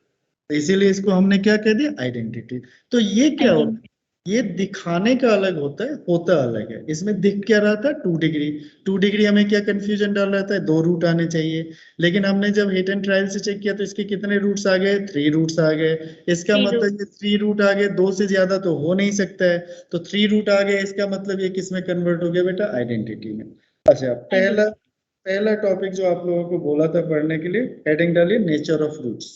तो इसीलिए इसको हमने क्या कह दिया, आइडेंटिटी। तो ये क्या होता है, ये दिखाने का अलग होता है, होता अलग है। इसमें दिख क्या रहा था, 2 डिग्री। 2 डिग्री हमें क्या कंफ्यूजन डाल रहा था, 2 रूट आने चाहिए, लेकिन हमने जब हिट एंड ट्रायल से चेक किया तो इसके कितने रूट्स आ गए, 3 रूट्स आ गए। इसका 3 मतलब ये 3 रूट आ गए, 2 से ज्यादा तो हो नहीं सकता है, तो 3 रूट आ गए, इसका मतलब ये किस में कन्वर्ट हो गया बेटा, आइडेंटिटी में। अच्छा, पहला टॉपिक जो आप लोगों को बोला था पढ़ने के लिए, हेडिंग डालिए नेचर ऑफ रूट्स।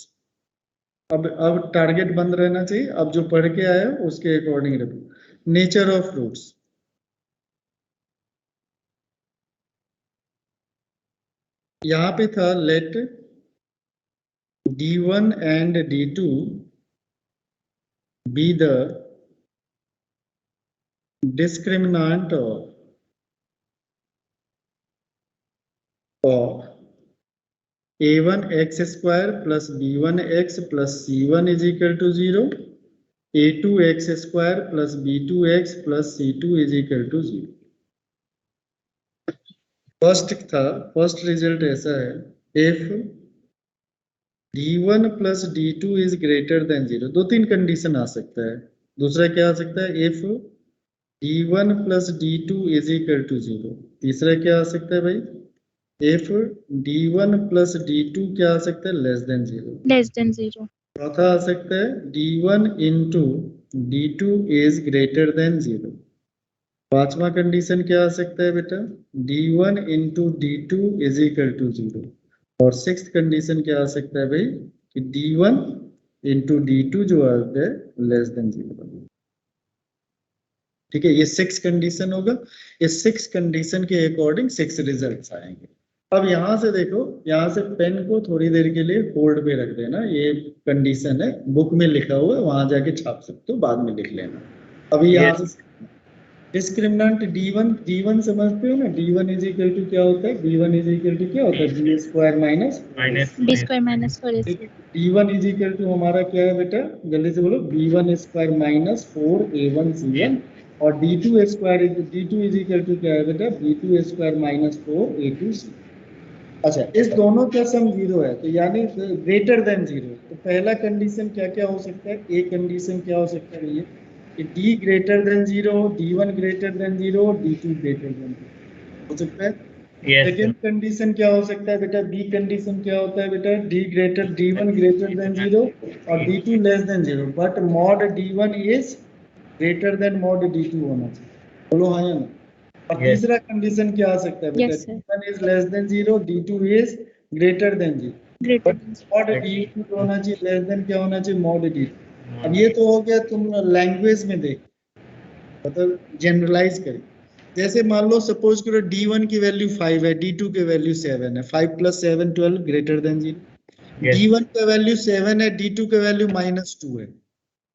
अब टारगेट बंद रहना चाहिए, अब जो पढ़ के आया उसके अकॉर्डिंग रखो। नेचर ऑफ रूट्स, यहाँ पे था late D1 and D2 be the discriminant of a1 x square plus b1 x plus c1 is equal to 0, a2 x square plus b2 x plus c2 is equal to 0. First result ऐसा है, if d1 plus d2 is greater than 0, दो तीन condition आ सकता है। दूसरा क्या आ सकता है, if d1 plus d2 is equal to 0। तीसरा क्या आ सकता है भाई, if d1 plus d2 क्या आ सकता है, लेस देन 0। Less than 0। चौथा आ सकता है d1 into d2 is greater than 0। पांचवा कंडीशन क्या आ सकता है बेटा, d1 into d2 is equal to 0। और सिक्स्थ कंडीशन क्या आ सकता है भाई, कि d1 into d2 जो है लेस देन 0। ठीक है, ये 6 कंडीशन होगा। इस 6 कंडीशन के अकॉर्डिंग 6 रिजल्ट्स आएंगे। अब यहाँ से देखो, यहाँ से पेन को थोड़ी देर के लिए होल्ड पे रख देना, ये कंडीशन है, बुक में लिखा हुआ है, वहां जाके छाप सकते हो, बाद में लिख लेना। अभी यहाँ से डिस्क्रिमिनेंट d1 समझते हो ना, d1 इज इक्वल टू क्या होता है, d1 इज इक्वल टू क्या होता है, b square minus b square minus 4ac। d1 is equal to हमारा क्या है बेटा, जल्दी से बोलो, b1 square minus 4a1 c1, और d2 square is equal to क्या है बेटा, b2 square minus 4a2 c। अच्छा, इस दोनों का सम 0 है, तो यानी ग्रेटर देन 0। तो पहला कंडीशन क्या क्या हो सकता है, ए कंडीशन क्या हो सकता है भैया, कि d greater than 0, d1 greater than 0, d2 greater than 0 हो सकता है। सेकेंड कंडीशन क्या हो सकता है बेटा, बी कंडीशन क्या होता है बेटा, d1 ग्रेटर देन 0 और d2 less than 0, but mod d1 is greater then mod d2 होना चाहिए। बोलो हाँ या ना। और तीसरा कंडीशन क्या आ सकता है बेटा, d1 is less than 0, d2 is greater than 0, but mod d2 होना चाहिए लेस देन क्या होना चाहिए, मॉड d2। अब ये तो हो गया, तुम लैंग्वेज में देख, मतलब जनरलाइज करें। जैसे मान लो सपोज करो d1 की वैल्यू 5 है, d2 की वैल्यू 7 है, 5 + 7 12 ग्रेटर देन 0। d1 का वैल्यू 7 है, d2 का वैल्यू -2 है,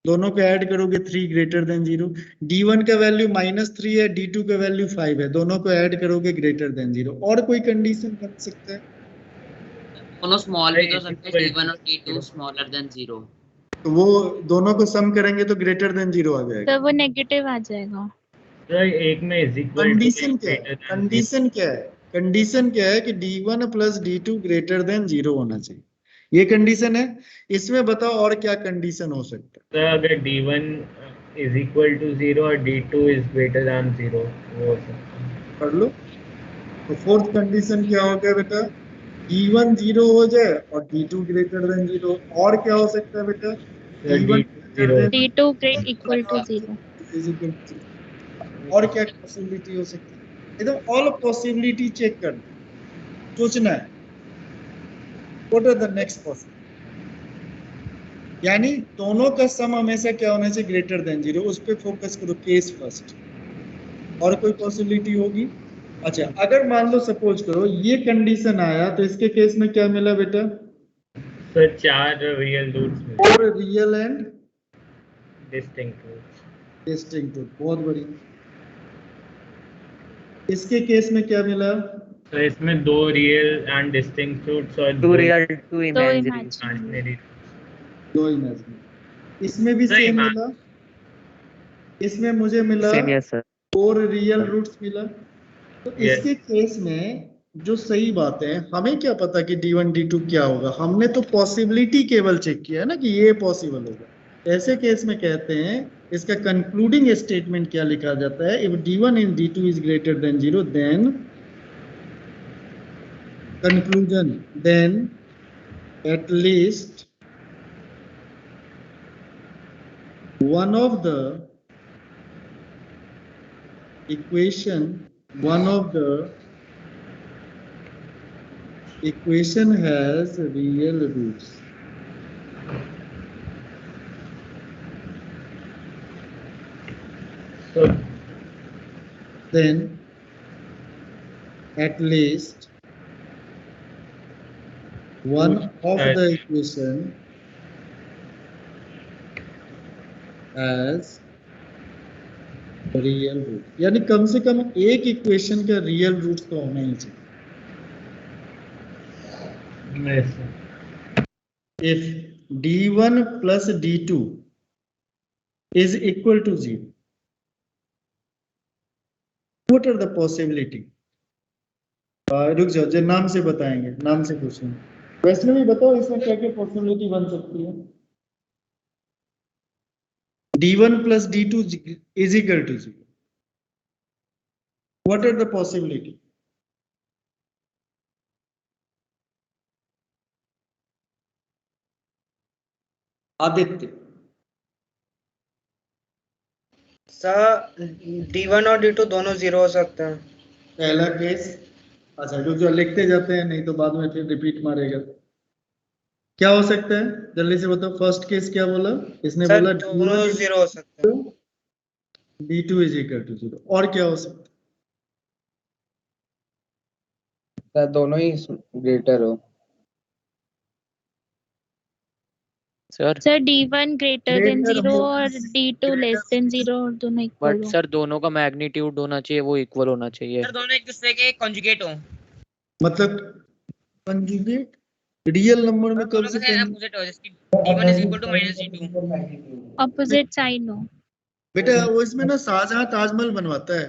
दोनों को ऐड करोगे 3 ग्रेटर देन 0। d1 का वैल्यू -3 है, d2 का वैल्यू 5 है, दोनों को ऐड करोगे ग्रेटर देन 0। और कोई कंडीशन बन सकता है, दोनों स्मॉल भी तो सकते हैं, d1 और d2 स्मॉलर देन 0। तो वो दोनों को सम करेंगे तो ग्रेटर देन 0 आ जाएगा, तो वो नेगेटिव आ जाएगा। तो एक में इज इक्वल कंडीशन क्या है, कंडीशन क्या है, कंडीशन क्या है कि d1 + d2 ग्रेटर देन 0 होना चाहिए, ये कंडीशन है। इसमें बताओ और क्या कंडीशन हो सकता है। तो अगर d1 इज इक्वल टू 0 और d2 इज ग्रेटर देन 0 वो हो सकता है। पढ़ लो। तो फोर्थ कंडीशन क्या हो गया बेटा, d1 0 हो जाए और d2 ग्रेटर देन 0। और क्या हो सकता है बेटा, d1 d2 इक्वल टू 0। और क्या पॉसिबिलिटी हो सकती है, एकदम ऑल पॉसिबिलिटी चेक कर सोचना है, what are the next possibility. यानी दोनों का सम हमेशा क्या होना चाहिए, ग्रेटर देन 0, उस पर फोकस करो, केस फर्स्ट। और कोई पॉसिबिलिटी होगी। अच्छा, अगर मान लो सपोज करो ये कंडीशन आया, तो इसके केस में क्या मिला बेटा, सर 4 रियल रूट्स मिले, 4 real and distinct roots. Distinct root, बहुत बढ़िया। इसके केस में क्या मिला, तो इसमें 2 रियल एंड डिस्टिंक्ट रूट्स और 2 real 2 imaginary। इमेजिनरी। 2 इमेजिनरी। इसमें भी सेम मिला, इसमें मुझे मिला Same, yes sir। 4 real roots मिला। तो इसके केस में जो सही बात है, हमें क्या पता कि d1 d2 क्या होगा, हमने तो पॉसिबिलिटी केवल चेक किया है ना कि ये पॉसिबल होगा। ऐसे केस में कहते हैं, इसका कंक्लूडिंग स्टेटमेंट क्या लिखा जाता है, if d1 and d2 is greater than 0, then conclusion, then at least one of the equation has real roots. So then at least one of the equation as real root, यानी कम से कम एक equation का real root तो होना ही चाहिए। If d1 plus d2 is equal to 0, what are the possibility? रुक जाओ, जो नाम से बताएंगे, नाम से पूछेंगे। वैसे भी बताओ इसमें क्या क्या पॉसिबिलिटी बन सकती है। d1 plus d2 is equal to 0. What are the possibility? Aditya. Sir D1 और D2 दोनों 0 हो सकते हैं। पहला केस, अच्छा रुक जाओ, लिखते जाते हैं, नहीं तो बाद में फिर रिपीट मारेगा। क्या हो सकता है जल्दी से बताओ। फर्स्ट केस क्या बोला इसने? सर बोला दोनों 0 हो सकते हैं। d2 is equal to 0। और क्या हो सकता है? सर दोनों ही ग्रेटर हो। सर D1 greater than 0 और D2 less than 0 और दोनों इक्वल बट हो। सर दोनों का मैग्नीट्यूड होना चाहिए, वो इक्वल होना चाहिए। सर दोनों एक दूसरे के कॉन्जुगेट हो। मतलब कंजुगेट रियल नंबर में कब से अपोजिट हो, जैसे D1 is equal to minus D2। Opposite sign हो। बेटा वो इसमें ना शाहजहां ताजमहल बनवाता है,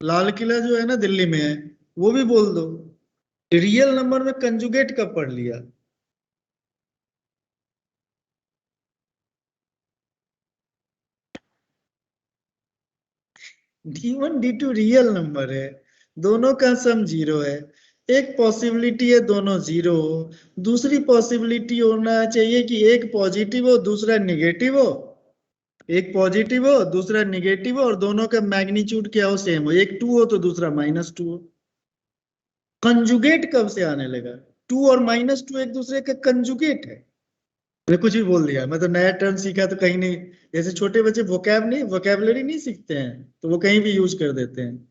लाल किला जो है ना दिल्ली में है, वो भी बोल दो। रियल नंबर में कंजुगेट कब पढ़ लिया? d1 d2 रियल नंबर है, दोनों का सम 0 है। एक पॉसिबिलिटी है दोनों 0 हो, दूसरी पॉसिबिलिटी होना चाहिए कि एक पॉजिटिव हो दूसरा निगेटिव हो, एक पॉजिटिव हो दूसरा निगेटिव हो और दोनों का मैग्नीट्यूड क्या हो? सेम हो। एक 2 हो तो दूसरा -2 हो। कंजुगेट कब से आने लगा? 2 और -2 एक दूसरे का कंजुगेट है। मैं कुछ भी बोल दिया, मैं तो नया टर्म सीखा तो कहीं नहीं, जैसे छोटे बच्चे वोकैबुलरी नहीं सीखते हैं तो वो कहीं भी यूज कर देते हैं।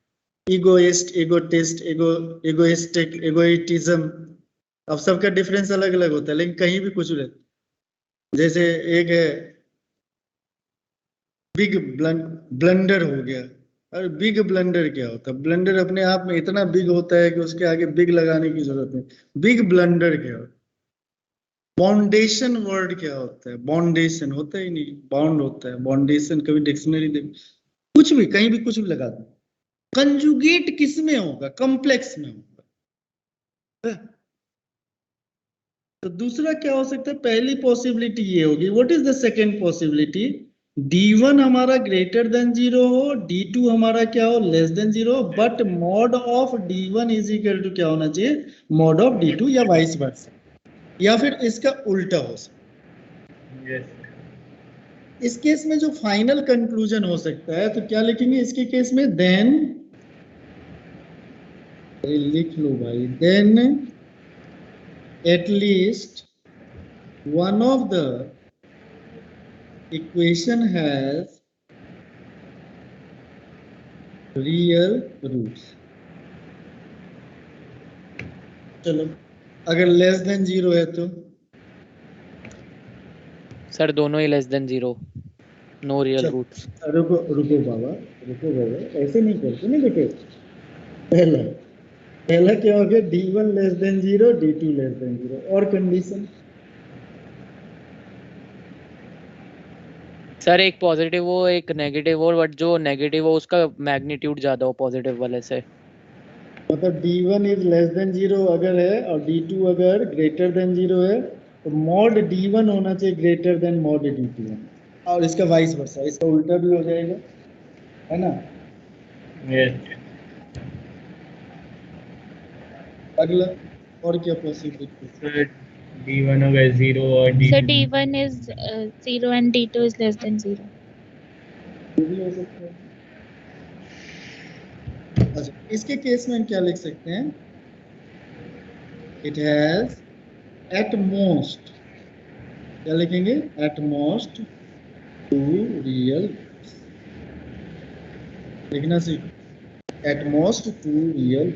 इगोइस्ट, इगोटिस्ट, इगोइस्टिक, इगोइटिज्म, अब सबका डिफरेंस अलग अलग होता है, लेकिन कहीं भी कुछ रहता। जैसे एक है बिग ब्लंडर हो गया। अरे बिग ब्लंडर क्या होता है? ब्लंडर अपने आप में इतना बिग होता है कि उसके आगे बिग लगाने की जरूरत नहीं। बिग ब्लंडर क्या होता है? बाउंडेशन वर्ड क्या होता है? बाउंडेशन होता ही नहीं, बाउंड होता है। बाउंडेशन कभी डिक्शनरी दे, कुछ भी कहीं भी कुछ भी लगा दो। कंजुगेट किस में होगा? कॉम्प्लेक्स में होगा। तो दूसरा क्या हो सकता है? पहली पॉसिबिलिटी ये होगी। What is the second possibility? d1 हमारा ग्रेटर देन 0 हो, d2 हमारा क्या हो? Less than 0, but mod of d1 is equal to क्या होना चाहिए? मॉड ऑफ d2, या वाइस वर्सा, या फिर इसका उल्टा हो सकता है। इस केस में जो फाइनल कंक्लूजन हो सकता है तो क्या लिखेंगे इसके केस में? देन, लिख लो भाई, then at least one of the equation has real roots. चलो अगर लेस देन 0 है तो सर दोनों ही less than 0, no real roots. रुको बाबा, ऐसे नहीं करते ना बेटे। पहला क्या हो गया? d1 less than 0, d2 less than 0, और कंडीशन? सर एक पॉजिटिव हो एक नेगेटिव हो, बट जो नेगेटिव हो उसका मैग्नीट्यूड ज्यादा हो पॉजिटिव वाले से। मतलब d1 इज लेस देन 0 अगर है और d2 अगर ग्रेटर देन 0 है तो मॉड d1 होना चाहिए ग्रेटर देन मॉड d2, और इसका वाइस वर्सा, इसका उल्टा भी हो जाएगा, है ना? अगला और क्या पॉसिबिलिटी? d1 अगर 0 और So D1 is 0 and D2 is less than 0. भी हो सकता है। अच्छा इसके केस में हम क्या लिख सकते हैं? इट हैज एट मोस्ट, क्या लिखेंगे? एट मोस्ट 2 रियल, लिखना सीख, एट मोस्ट 2 रियल।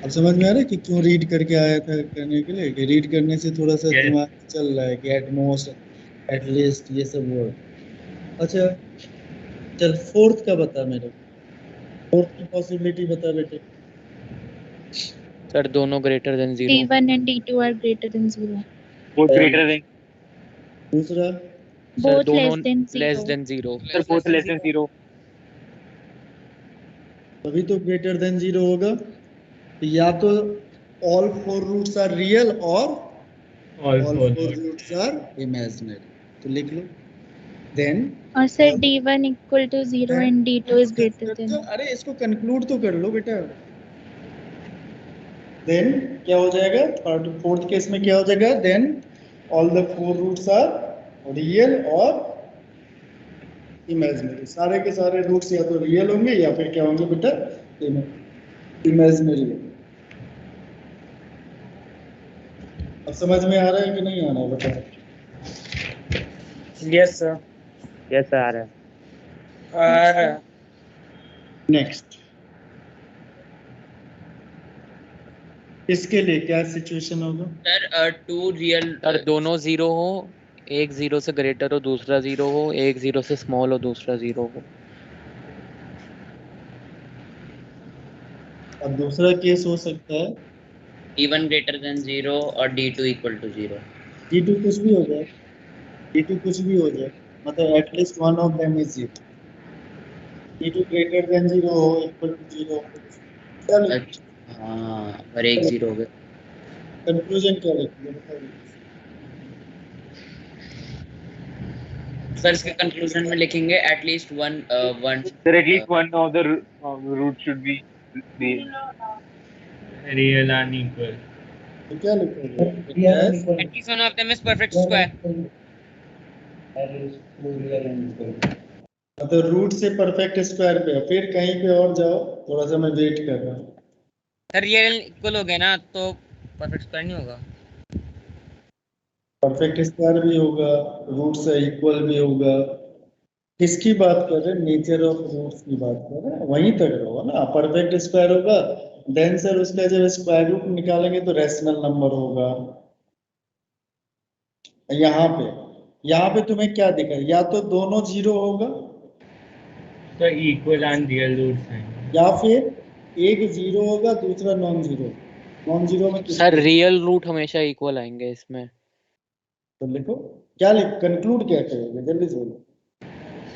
अब समझ में आ रहा है कि क्यों रीड करके आया था करने के लिए, कि रीड करने से थोड़ा सा दिमाग चल रहा है कि एट मोस्ट, एट लीस्ट, ये सब वर्ड। अच्छा चल फोर्थ का बता मेरे को, फोर्थ की पॉसिबिलिटी बता बेटे। सर दोनों greater than 0। D1 and D2 are greater than 0. Both greater than, दूसरा सर Both दोनों less than 0. Less than 0। Sir both less than 0। तभी तो ग्रेटर देन 0 होगा। तो या तो all four roots are real और all all four four roots are imaginary. तो लिख लो then और sir D1 equal to 0 and D2 is greater than. अरे इसको कंक्लूड तो कर लो बेटा। then क्या हो जाएगा, थर्ड फोर्थ केस में क्या हो जाएगा, then all the four roots are real और imaginary। सारे के सारे रूट्स या तो रियल होंगे या फिर क्या होंगे बेटा, इमेजिनरी। अब समझ में आ रहा है कि नहीं आ रहा है बेटा? Yes, sir. यस सर आ रहा है। नेक्स्ट इसके लिए क्या सिचुएशन होगा? सर टू रियल, सर दोनों 0 हो, एक 0 से ग्रेटर हो दूसरा 0 हो, एक 0 से स्मॉल हो दूसरा 0 हो। अब दूसरा केस हो सकता है D1 greater than 0 और D2 equal to 0। D2 कुछ भी हो जाए, D2 कुछ भी हो जाए, मतलब at least one of them is 0। D2 greater than 0 हो, इक्वल टू 0 हो। चलो हाँ, और एक 0 हो गया। कंक्लूजन क्या लिखेंगे बताइए? सर इसके कंक्लूजन में लिखेंगे at least one sir at least one of the root should be real and equal. तो क्या लिखेंगे? At least one of them is perfect square. मतलब रूट से परफेक्ट स्क्वायर पे, फिर कहीं पे और जाओ, थोड़ा सा मैं वेट कर रहा हूँ। सर रियल इक्वल हो गया ना तो परफेक्ट स्क्वायर नहीं होगा। परफेक्ट स्क्वायर भी होगा, रूट से इक्वल भी होगा। किसकी बात कर रहे हैं? नेचर ऑफ रूट्स की बात कर रहे हैं, वहीं तक रहो ना। परफेक्ट स्क्वायर होगा, देन सर उसका जब स्क्वायर रूट निकालेंगे तो रैशनल नंबर होगा। यहाँ पे तुम्हें क्या दिखा, या तो दोनों 0 होगा तो इक्वल एंड रियल रूट्स हैं, या फिर एक 0 होगा दूसरा नॉन जीरो। नॉन जीरो में सर रियल रूट हमेशा इक्वल आएंगे इसमें। तो लिखो क्या कंक्लूड क्या करोगे, जल्दी से बोलो।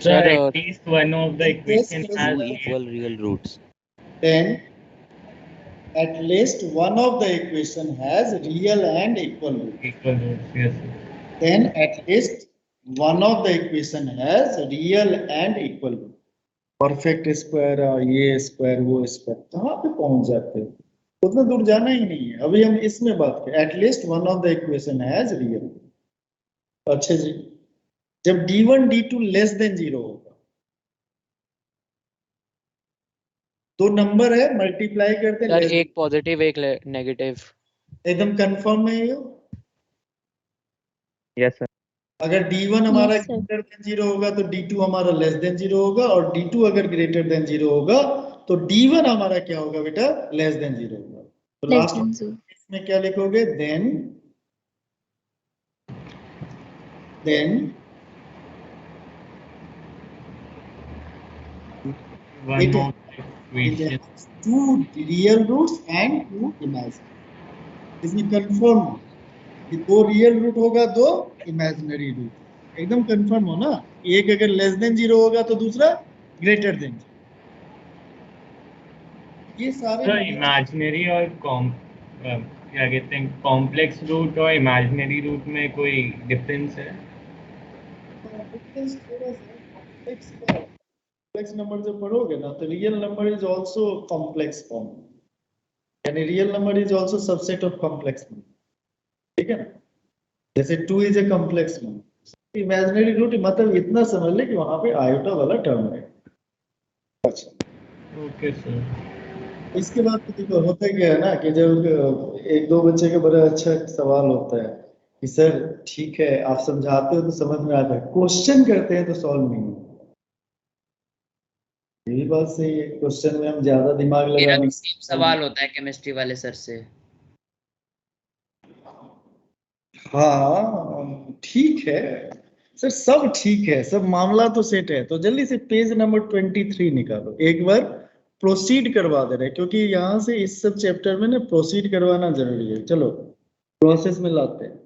Sir at least one of the equation has Two equal real roots. then at least one of the equation has real and equal root. Equal roots. Yes sir. Then at least one of the equation has real and equal root. Perfect square, ये square वो square, कहाँ पे पहुंच जाते हैं? उतना दूर जाना ही नहीं है। अभी हम इसमें बात करें, at least one of the equation has real. अच्छा जी, जब D1 D2 लेस देन 0 होगा, दो नंबर है मल्टीप्लाई करते हैं, सर एक पॉजिटिव एक नेगेटिव। एकदम कंफर्म है ये? Yes sir. अगर D1 हमारा Yes, sir. ग्रेटर देन 0 होगा तो D2 हमारा लेस देन 0 होगा, और D2 अगर ग्रेटर देन 0 होगा तो D1 हमारा क्या होगा बेटा, लेस देन 0 होगा। तो Less लास्ट than 0. इसमें क्या लिखोगे, then one it of equation has two real roots and two imaginary। इसमें कंफर्म हो कि दो रियल रूट होगा, दो इमेजिनरी रूट। एकदम कंफर्म हो ना, एक अगर लेस देन 0 होगा तो दूसरा ग्रेटर देन 0। ये सारे सर इमेजिनरी और क्या कहते हैं कॉम्प्लेक्स रूट और इमेजिनरी रूट में कोई डिफरेंस है? कॉम्प्लेक्स नंबर जब पढ़ोगे ना तो real number is also complex form, यानी real number is also subset of complex number, ठीक है ना? जैसे 2 is a complex number. Imaginary root मतलब इतना समझ ले कि वहां पे आयोटा वाला टर्म है। अच्छा ओके सर। इसके बाद तो देखो होता क्या है ना कि जब एक दो बच्चे का बड़ा अच्छा सवाल होता है कि सर ठीक है आप समझाते हो तो समझ में आता है, क्वेश्चन करते हैं तो सॉल्व नहीं होता। यही बात सही है, क्वेश्चन में हम ज्यादा दिमाग मेरा लगाने भी सेम सवाल होता है केमिस्ट्री वाले सर से। हाँ ठीक है सर, सब ठीक है, सब मामला तो सेट है। तो जल्दी से पेज नंबर 23 निकालो, एक बार प्रोसीड करवा दे रहे, क्योंकि यहाँ से इस सब चैप्टर में ना प्रोसीड करवाना जरूरी है। चलो प्रोसेस में लाते हैं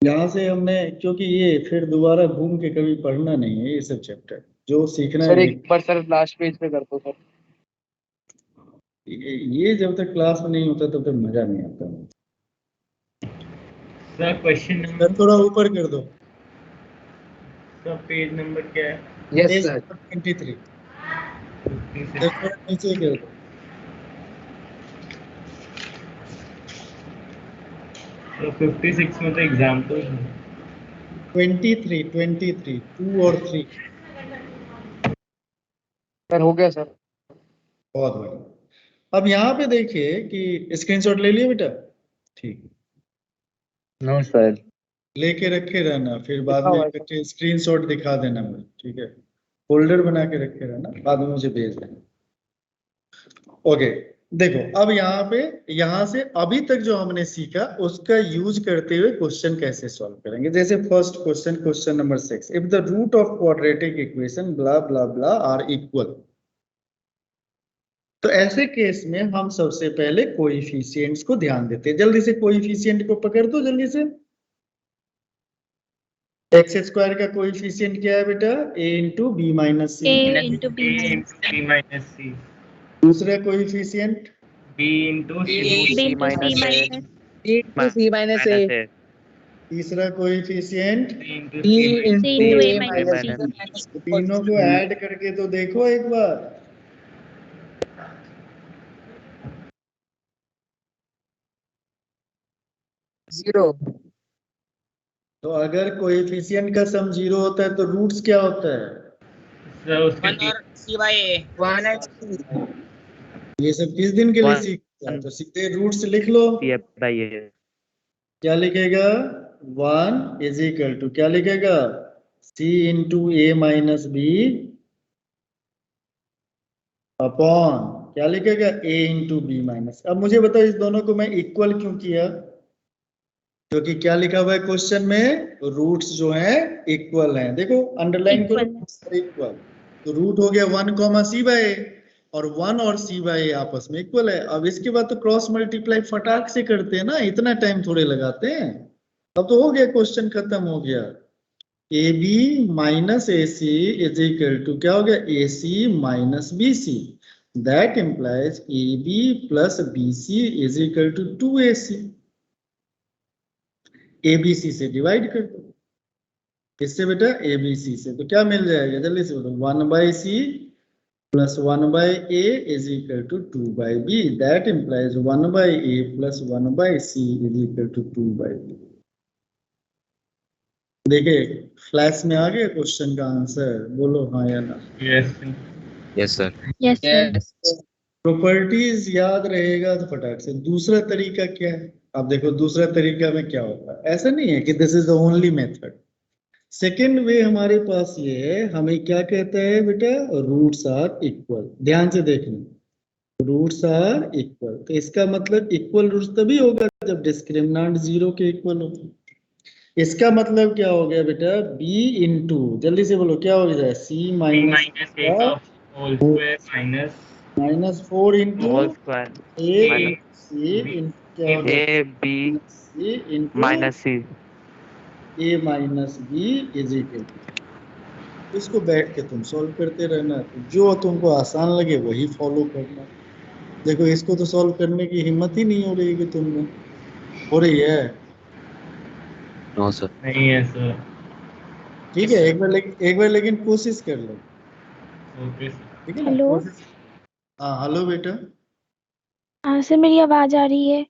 यहाँ से हमने, क्योंकि ये फिर दोबारा घूम के कभी पढ़ना नहीं है ये सब चैप्टर, जो सीखना सर है एक बार सर लास्ट पेज पे कर दो सर। ये जब तक क्लास में नहीं होता तब तक मजा नहीं आता। सर क्वेश्चन सर नंबर, थोड़ा ऊपर कर दो। सर पेज नंबर क्या है? Yes page sir. Number 23 56। Sir थोड़ा नीचे कर दो। तो 56 में तो एग्जाम्पल है। 23 2 और 3। सर हो गया सर। बहुत बढ़िया। अब यहाँ पे देखिए कि स्क्रीनशॉट ले लिया बेटा, ठीक, नो सर। लेके रखे रहना, फिर बाद लिखा में हुआ है सर। इकट्ठे स्क्रीनशॉट दिखा देना मुझे, ठीक है, फोल्डर बना के रखे रहना, बाद में मुझे भेज देना। ओके देखो, अब यहाँ पे, यहाँ से अभी तक जो हमने सीखा उसका यूज करते हुए क्वेश्चन कैसे सॉल्व करेंगे। जैसे first question, question number 6, if the root of quadratic equation blah blah blah are equal. तो ऐसे केस में हम सबसे पहले कोएफिशिएंट्स को ध्यान देते हैं। जल्दी से कोएफिशिएंट को पकड़ दो जल्दी से। एक्स स्क्वायर का कोएफिशिएंट क्या है बेटा? a into B minus C. A into B A minus into B minus C, दूसरा coefficient B into C B into C minus A. minus B into C minus A. A. तीसरा coefficient C into B C minus C into into A A minus minus B. B. तो तीनों को add करके तो देखो एक बार। Zero. तो अगर कोएफिशिएंट का सम जीरो होता है तो रूट्स क्या होता है? सर उसके 1 और C by A। 1 and C. ये सब किस दिन के लिए One. सीखता है? तो सीधे रूट्स लिख लो। C by A. क्या लिखेगा? 1 इज इक्वल टू क्या लिखेगा? c into A minus B upon क्या लिखेगा? a into B minus. अब मुझे बताओ इस दोनों को मैं इक्वल क्यों किया? क्योंकि क्या लिखा हुआ है क्वेश्चन में? रूट्स जो हैं इक्वल हैं। देखो अंडरलाइन करो, इक्वल। तो रूट हो गया 1 कॉमा सी बाय ए, और 1 और सी बाय ए आपस में इक्वल है। अब इसके बाद तो क्रॉस मल्टीप्लाई फटाक से करते हैं ना, इतना टाइम थोड़े लगाते हैं। अब तो हो गया, क्वेश्चन खत्म हो गया। A B minus A C is equal to क्या हो गया? A C minus B C. That implies A B plus B C is equal to 2ac। ABC से डिवाइड कर दो, इससे बेटा एबीसी से, तो क्या मिल जाएगा? जल्दी से बताओ। 1 by C plus 1 by A is equal to 2 by B. That implies 1 by A plus 1 by C is equal to 2 by B. देखिए फ्लैश में आ गया क्वेश्चन का आंसर, बोलो हाँ या ना। Yes, Yes, sir. Yes sir. Properties याद रहेगा तो फटाक से। दूसरा तरीका क्या है? अब देखो दूसरा तरीका में क्या होता है, ऐसा नहीं है कि this is the only method. Second way हमारे पास ये है, हमें क्या कहता है बेटा? Roots are equal. ध्यान से देखना, रूट्स आर इक्वल। तो इसका मतलब इक्वल रूट्स तभी होगा जब डिस्क्रिमिनेंट जीरो के इक्वल हो। इसका मतलब क्या हो गया बेटा? b इंटू, जल्दी से बोलो क्या हो गया? c B minus minus A का whole square minus minus 4 into Whole square. a Minus c into क्या हो गया? A B c into minus C. a minus b is equal. इसको बैठ के तुम सॉल्व करते रहना, जो तुमको आसान लगे वही फॉलो करना। देखो इसको तो सॉल्व करने की हिम्मत ही नहीं हो रही कि तुम में हो रही है। No, sir. नहीं है सर। ठीक है, एक बार लेकिन कोशिश कर लो, ओके ठीक है ना? हेलो। कोशिश। हाँ हेलो बेटा। हाँ सर, मेरी आवाज आ रही है?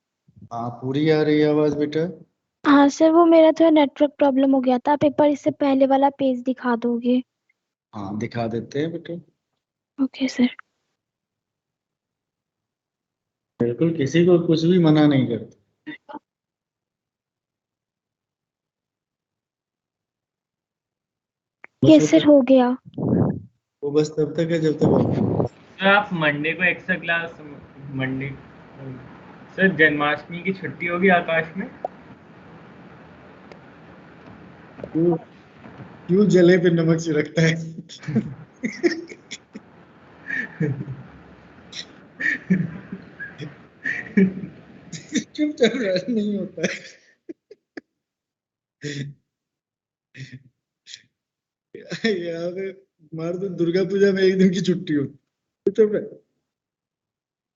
हाँ पूरी आ रही है आवाज बेटा। हाँ सर, वो मेरा थोड़ा नेटवर्क प्रॉब्लम हो गया था। आप एक बार इससे पहले वाला पेज दिखा दोगे? हाँ दिखा देते हैं बेटा, ओके सर। बिल्कुल किसी को कुछ भी मना नहीं करते। बस यस सर, हो गया। हो वो बस तब तक है जब तक ऑब्जेक्ट। सर आप मंडे को extra class, Monday sir Janmashtami की छुट्टी होगी आकाश में? क्यों जले पे नमक छिड़कता है? चुप चल रहा है, नहीं होता है। यहाँ पे हमारे तो दुर्गा पूजा में एक दिन की छुट्टी होती। चुप रहे,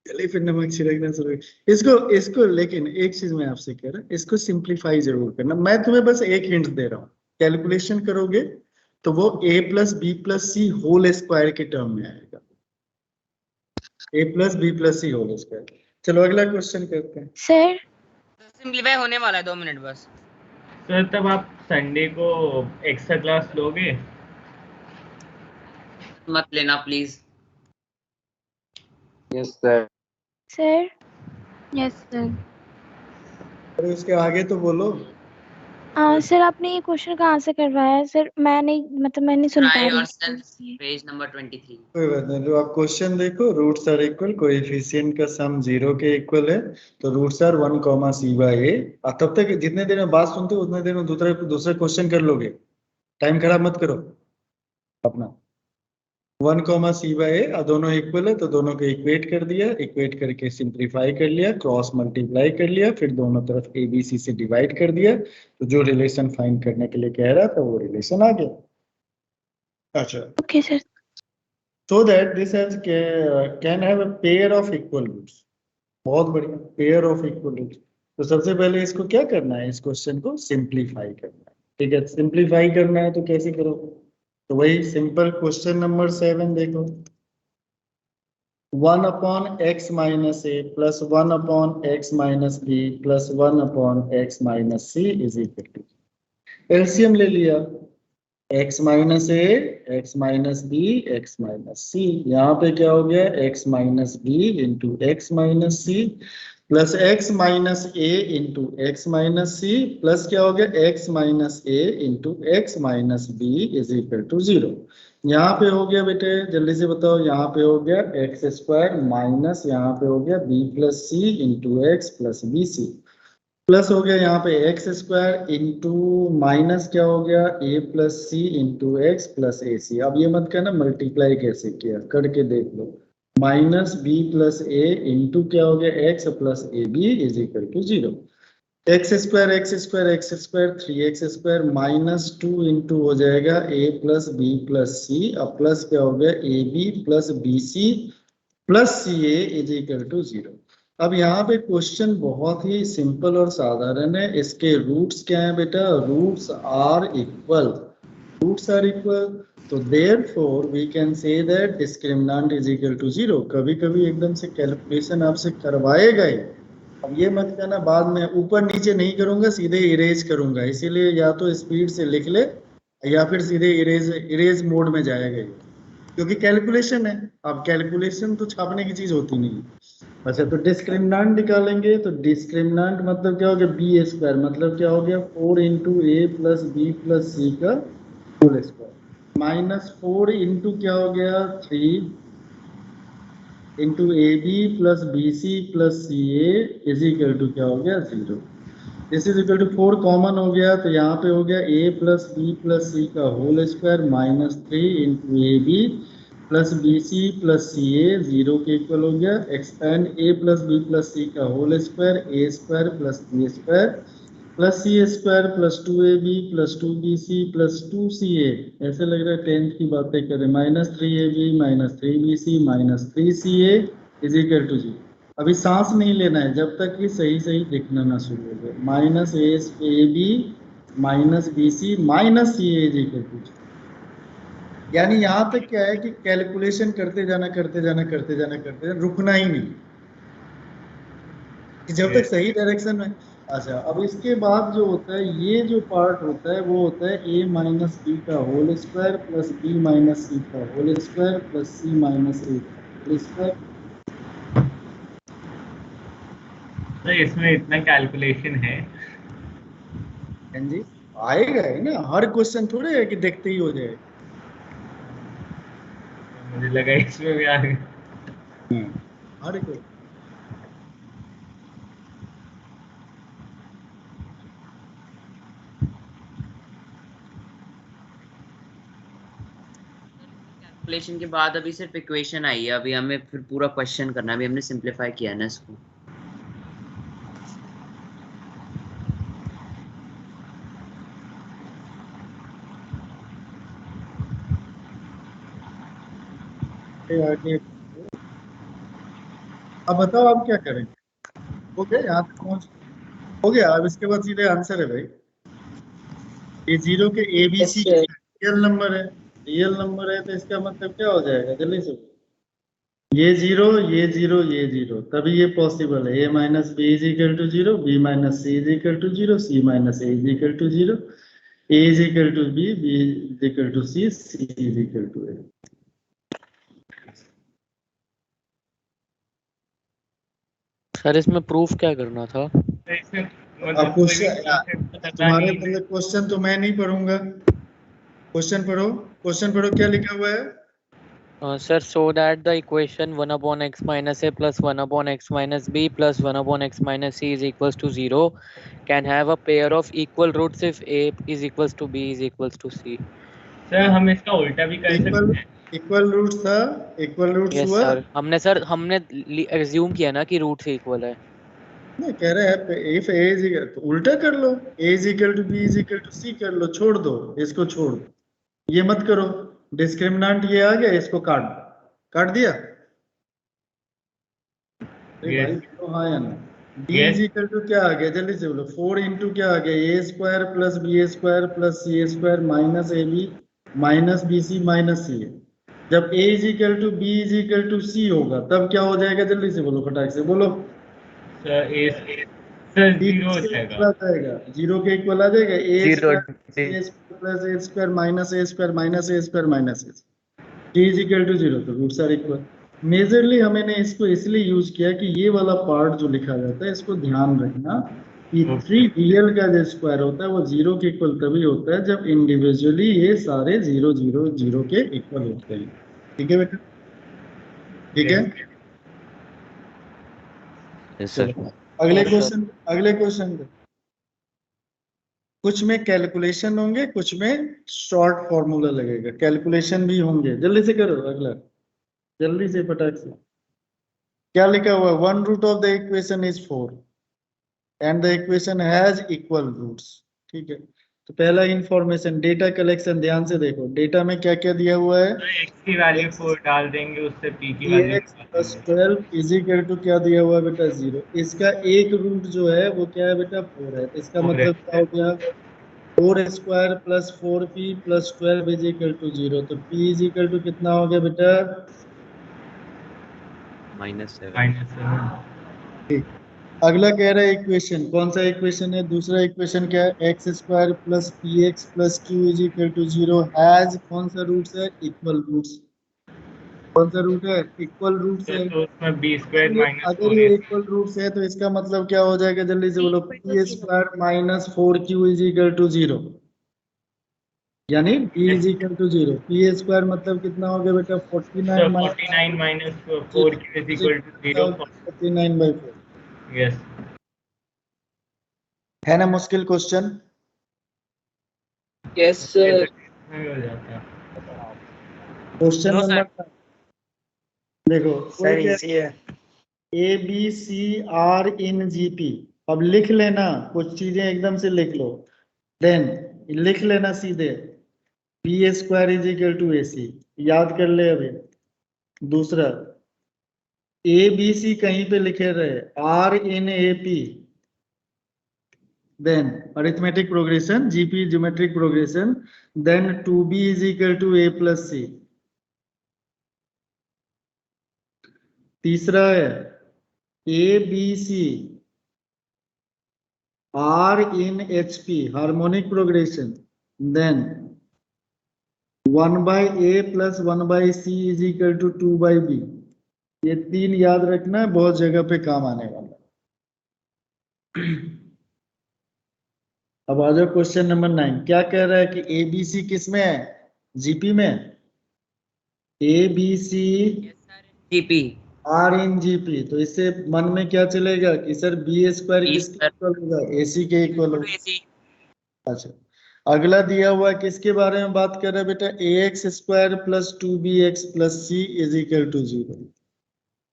चलिए फिर नमक छिड़कना शुरू। इसको इसको लेकिन एक चीज मैं आपसे कह रहा हूँ, इसको सिंप्लीफाई जरूर करना। मैं तुम्हें बस एक हिंट दे रहा हूँ, कैलकुलेशन करोगे तो वो a plus B plus C whole square के टर्म में आएगा। a plus B plus C whole square. चलो अगला क्वेश्चन करते हैं। सर सिंपलीफाई होने वाला है, 2 मिनट बस। सर तब आप संडे को एक्स्ट्रा क्लास लोगे? मत लेना please. Yes, sir. Sir yes sir. अरे उसके आगे तो बोलो। सर आपने ये क्वेश्चन कहाँ से करवाया है सर? मैं नहीं सुन पा ट्राई रही योरसेल्फ, थी। Page number 23। कोई बात नहीं, लो आप क्वेश्चन देखो। रूट्स आर इक्वल, कोएफिशिएंट का सम 0 के इक्वल है, तो roots are 1 comma c by a। तब तक जितने देर में बात सुनते हो उतने देर में दूसरा क्वेश्चन कर लोगे। टाइम खराब मत करो अपना। 1 कॉमा c बाय a, दोनों इक्वल है तो दोनों को इक्वेट कर दिया, इक्वेट करके सिंप्लीफाई कर लिया, क्रॉस मल्टीप्लाई कर लिया, फिर दोनों तरफ a b c से डिवाइड कर दिया, तो जो रिलेशन फाइंड करने के लिए कह रहा था वो रिलेशन आ गया। अच्छा, okay sir. so that this has can have a pair of equal roots। बहुत बढ़िया, pair of equal roots। तो सबसे पहले इसको क्या करना है, इस क्वेश्चन को सिंप्लीफाई करना है। ठीक है, सिंप्लीफाई करना है तो कैसे करोगे? तो वही सिंपल क्वेश्चन नंबर 7 देखो। 1 upon x minus A plus 1 upon x minus B plus 1 upon x minus C is equal to, LCM ले लिया, x minus A, x minus B, x minus C. यहाँ पे क्या हो गया, x minus B into X minus C plus x minus A into X minus C plus क्या हो गया, x minus A into X minus B is equal to 0। यहाँ पे हो गया बेटे, जल्दी से बताओ, यहाँ पे हो गया एक्स स्क्वायर माइनस यहाँ पे हो गया B plus C into X plus B C, plus हो गया यहाँ पे एक्स स्क्वायर इंटू माइनस क्या हो गया A plus C into X plus A C. अब ये मत कहना मल्टीप्लाई कैसे किया, करके देख लो। Minus B plus A into क्या हो गया X plus A B is equal to 0। X square 3x square minus 2 into हो जाएगा A plus B plus C, अब प्लस क्या हो गया A B plus B C plus C A is equal to 0। अब यहाँ पे क्वेश्चन बहुत ही सिंपल और साधारण है। इसके रूट्स क्या है बेटा, roots are equal, roots are equal, तो therefore we can say that discriminant is equal to 0। कभी कभी एकदम से कैलकुलेशन आपसे करवाएगा ही, अब ये मत कहना बाद में ऊपर नीचे नहीं करूंगा सीधे इरेज करूंगा, इसीलिए या तो स्पीड से लिख ले या फिर सीधे इरेज मोड में जाएगा, क्योंकि कैलकुलेशन है। अब कैलकुलेशन तो छापने की चीज होती नहीं है। अच्छा, तो डिस्क्रिमिनेंट निकालेंगे, तो डिस्क्रिमिनेंट मतलब क्या हो गया, बी स्क्वायर मतलब क्या हो गया 4 इंटू ए प्लस बी प्लस सी का होल स्क्वायर माइनस 4 इंटू क्या हो गया 3 into A B plus B C plus C A is equal to क्या हो गया 0। This is equal to 4 common हो गया, तो यहाँ पे हो गया A plus B plus C का whole square minus 3 into A B plus B C plus C A 0 के इक्वल हो गया। Expand A plus B plus C का whole square A square plus B square plus C square plus 2ab plus 2bc plus 2ca। ऐसे लग रहा है 10th की बातें करें। Minus 3ab minus 3bc minus 3ca is equal to 0। अभी सांस नहीं लेना है जब तक कि सही सही दिखना ना शुरू हो जाए। Minus ab minus bc minus ca is equal to 0। यानी यहाँ तक क्या है कि कैलकुलेशन करते जाना करते जाना करते जाना करते जाना, रुकना ही नहीं जब तक सही डायरेक्शन में। अच्छा, अब इसके बाद जो होता है, ये जो पार्ट होता है वो होता है a माइनस बी का whole square plus B minus C का whole square plus C minus A का होल स्क्वायर। तो इसमें इतना कैलकुलेशन है? हाँ जी, आएगा ही ना, हर क्वेश्चन थोड़े है कि देखते ही हो जाए। मुझे लगा इसमें भी आ गया। अरे कोई कैलकुलेशन के बाद अभी सिर्फ इक्वेशन आई है, अभी हमें फिर पूरा क्वेश्चन करना है, अभी हमने सिंपलीफाई किया है ना इसको। आगे अब बताओ आप क्या करेंगे। हो गया, यहाँ तक पहुंच हो गया। अब इसके बाद सीधे आंसर है भाई। ये जीरो के A B C real number है, रियल नंबर है, तो इसका मतलब क्या हो जाएगा जल्दी से। ये जीरो ये जीरो ये जीरो, तभी ये पॉसिबल है। A minus B is equal to zero, B minus C is equal to zero, C minus A is equal to zero, A is equal to B, B is equal to C, C is equal to A. Sir इसमें proof क्या करना था? अब question तुम्हारे पहले question तो मैं नहीं पढ़ूंगा, क्वेश्चन पढ़ो। क्वेश्चन पढ़ो, क्या लिखा हुआ है। Sir, so that the equation 1 upon x minus a plus 1 upon x minus b plus 1 upon x minus c is equals to 0 can have a pair of equal roots if a is equals to b is equals to c. Sir हम इसका उल्टा भी कर सकते हैं। Equal roots था, equal roots Yes हुआ। sir, हमने assume किया ना कि रूट से इक्वल है। नहीं कह रहे हैं इफ ए इज इक्वल, तो उल्टा कर लो, A is equal to B is equal to C कर लो, छोड़ दो इसको, छोड़ दो, ये मत करो। डिस्क्रिमिनेंट ये आ गया, इसको काट दिया। Yes. तो हाँ या ना। डी इज इक्वल टू क्या आ गया जल्दी से बोलो। 4 इंटू क्या आ गया, A square plus B A square plus C A square minus A B minus B C minus C A. जब A is equal to B is equal to C होगा तब क्या हो जाएगा, जल्दी से बोलो, फटाक से बोलो। सर जीरो हो जाएगा, जीरो के इक्वल आ जाएगा। A square plus A square minus A square minus A square minus A is equal to zero, तो रूट्स आर इक्वल। मेजरली हमने इसको इसलिए यूज किया कि ये वाला पार्ट जो लिखा जाता है इसको ध्यान रखना कि 3 रियल का जो स्क्वायर होता है वो जीरो के इक्वल तभी होता है जब इंडिविजुअली ये सारे 0 0 0 के इक्वल होते हैं। ठीक है बेटा, ठीक है। Yes sir. अगले क्वेश्चन कुछ में कैलकुलेशन होंगे, कुछ में शॉर्ट फॉर्मूला लगेगा, कैलकुलेशन भी होंगे। जल्दी से करो, अगला जल्दी से फटाक से। क्या लिखा हुआ है, 1 root of the equation is 4 and the equation has equal roots. ठीक है, तो पहला इंफॉर्मेशन डेटा कलेक्शन, ध्यान से देखो डेटा में क्या क्या दिया हुआ है। x की वैल्यू 4 डाल देंगे, उससे p की value plus 12 is equal to क्या दिया हुआ है बेटा 0। इसका एक रूट जो है वो क्या है बेटा 4 है, इसका मतलब क्या हो गया 4 square plus 4p plus 12 is equal to 0। तो p इज इक्वल टू कितना हो गया बेटा -7। ठीक। अगला कह रहा है इक्वेशन, कौन सा इक्वेशन है, दूसरा इक्वेशन क्या है, x square plus p x plus q is equal to 0 has कौन सा रूट्स है, इक्वल रूट्स। कौन सा रूट है, इक्वल रूट्स है। तो उसमें b स्क्वायर माइनस अगर ये इक्वल रूट्स है तो इसका मतलब क्या हो जाएगा, जल्दी से बोलो, p square minus 4q is equal to 0, यानी b is equal to 0। P square मतलब कितना हो गया बेटा 49 minus 4q is equal to 0, 49/4। Yes. है ना मुश्किल क्वेश्चन। Yes sir. हो जाता है क्वेश्चन नंबर देखो, सर इजी है। A B C are in GP. अब लिख लेना, कुछ चीजें एकदम से लिख लो, देन लिख लेना सीधे, B square is equal to A C, याद कर ले। अभी दूसरा ए बी सी कहीं पे लिखे रहे, are in A P, then arithmetic progression, GP geometric progression, then 2b is equal to A plus C. तीसरा है A B C are in H P harmonic progression, then 1/a plus 1/c is equal to 2/b। ये 3 याद रखना है, बहुत जगह पे काम आने वाला। अब आ जाओ क्वेश्चन नंबर 9। क्या कह रहा है कि ए बी सी किस में है, जीपी में। A B C GP are in GP, तो इससे मन में क्या चलेगा कि सर बी स्क्वायर E किसके square. इक्वल होगा, एसी के इक्वल होगा। AC. अच्छा, अगला दिया हुआ है, किसके बारे में बात कर रहे हैं बेटा, A X square plus 2bx plus C is equal to 0,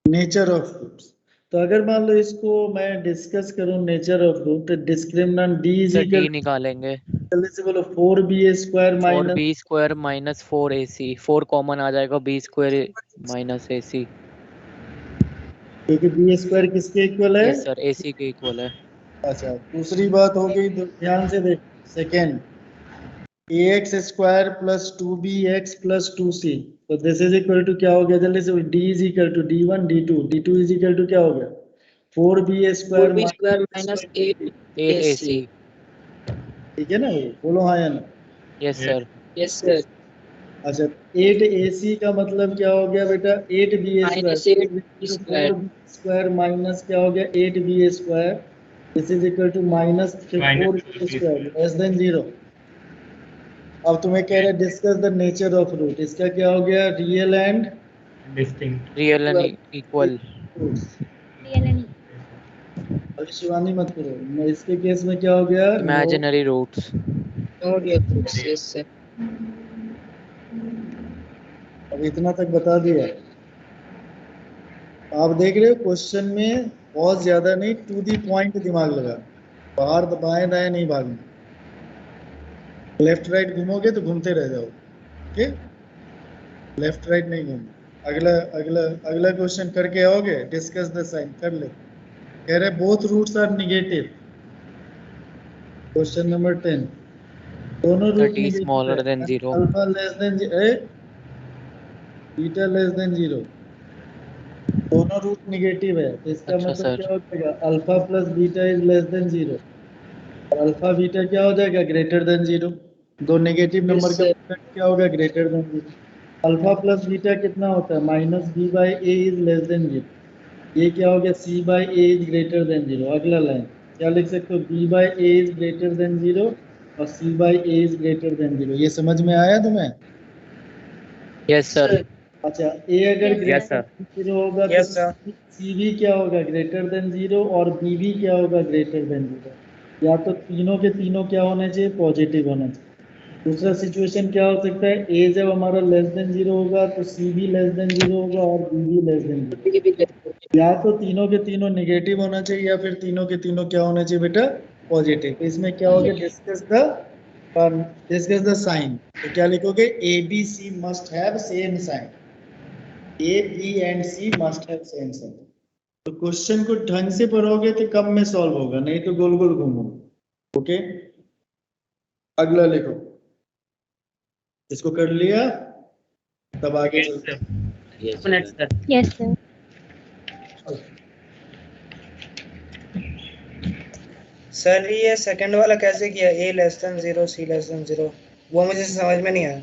nature of roots. तो अगर मान लो इसको मैं डिस्कस करूं nature of root, discriminant D is sir equal D निकालेंगे। जल्दी से बोलो 4b square minus 4b square minus 4ac, 4 common आ जाएगा, b स्क्वायर माइनस ac। क्योंकि बी स्क्वायर किसके इक्वल है। यस सर, ac के इक्वल है। अच्छा, दूसरी बात हो गई, ध्यान से देख, second A X square plus 2bx plus 2c, तो दिस इज इक्वल टू क्या हो गया, जल्दी से, D is equal to d1 d2 is equal to क्या हो गया, 4b स्क्वायर माइनस 8ac। ठीक है ना, बोलो हाँ या ना। Yes sir. यस सर अच्छा, 8ac का मतलब क्या हो गया बेटा, 8b minus square square minus क्या हो गया 8b square, this is equal to minus 4b square less than 0। अब तुम्हें कह रहे discuss the nature of root, इसका क्या हो गया, real and distinct real and equal. अभी शिवानी मत करो, मैं इसके केस में क्या हो गया, imaginary roots. Note your roots. Yes sir अब इतना तक बता दिया। आप देख रहे हो क्वेश्चन में बहुत ज्यादा नहीं, टू दी पॉइंट दिमाग लगा, बाहर बाएं दाएं नहीं भागना, लेफ्ट राइट घूमोगे तो घूमते रह जाओ, ठीक, लेफ्ट राइट नहीं घूमना। अगला अगला अगला क्वेश्चन करके आओगे, डिस्कस द साइन कर ले। कह रहे both roots are negative, question number 10, दोनों root 30 smaller than 0. Alpha less than beta less than 0, दोनों रूट निगेटिव है, तो इसका अच्छा, मतलब सर। क्या हो जाएगा, alpha plus beta is less than 0, और अल्फा बीटा क्या हो जाएगा, ग्रेटर देन 0। दो नेगेटिव नंबर का प्रोडक्ट क्या होगा, greater than 0। Alpha plus beta कितना होता है, minus B by A is less than 0, ये क्या हो गया, C by A is greater than 0। अगला लाइन क्या लिख सकते हो, B by A is greater than 0 और C by A is greater than 0। ये समझ में आया तुम्हें। Yes sir. अच्छा, ए अगर Yes, sir. ग्रेटर देन 0 होगा Yes, तो sir. सी भी क्या होगा, ग्रेटर देन 0, और बी भी क्या होगा, ग्रेटर देन 0। या तो तीनों के तीनों क्या होने चाहिए, पॉजिटिव होना चाहिए। दूसरा सिचुएशन क्या हो सकता है, ए जब हमारा लेस देन 0 होगा तो सी भी लेस देन 0 होगा और बी भी लेस देन 0। या तो तीनों के तीनों नेगेटिव होना चाहिए या फिर तीनों के तीनों क्या होना चाहिए बेटा, पॉजिटिव। इसमें क्या होगा, डिस्कस द साइन, तो क्या लिखोगे, A B C must have same sign, A B and C must have same sign. तो क्वेश्चन को ढंग से पढ़ोगे तो कम में सॉल्व होगा, नहीं तो गोल गोल घूमोगे। ओके, अगला लिखो, इसको कर लिया, तब आगे चलते हैं। Yes sir. सर ये सेकंड वाला कैसे किया, ए लेस देन 0 सी लेस देन 0, वो मुझे समझ में नहीं आया।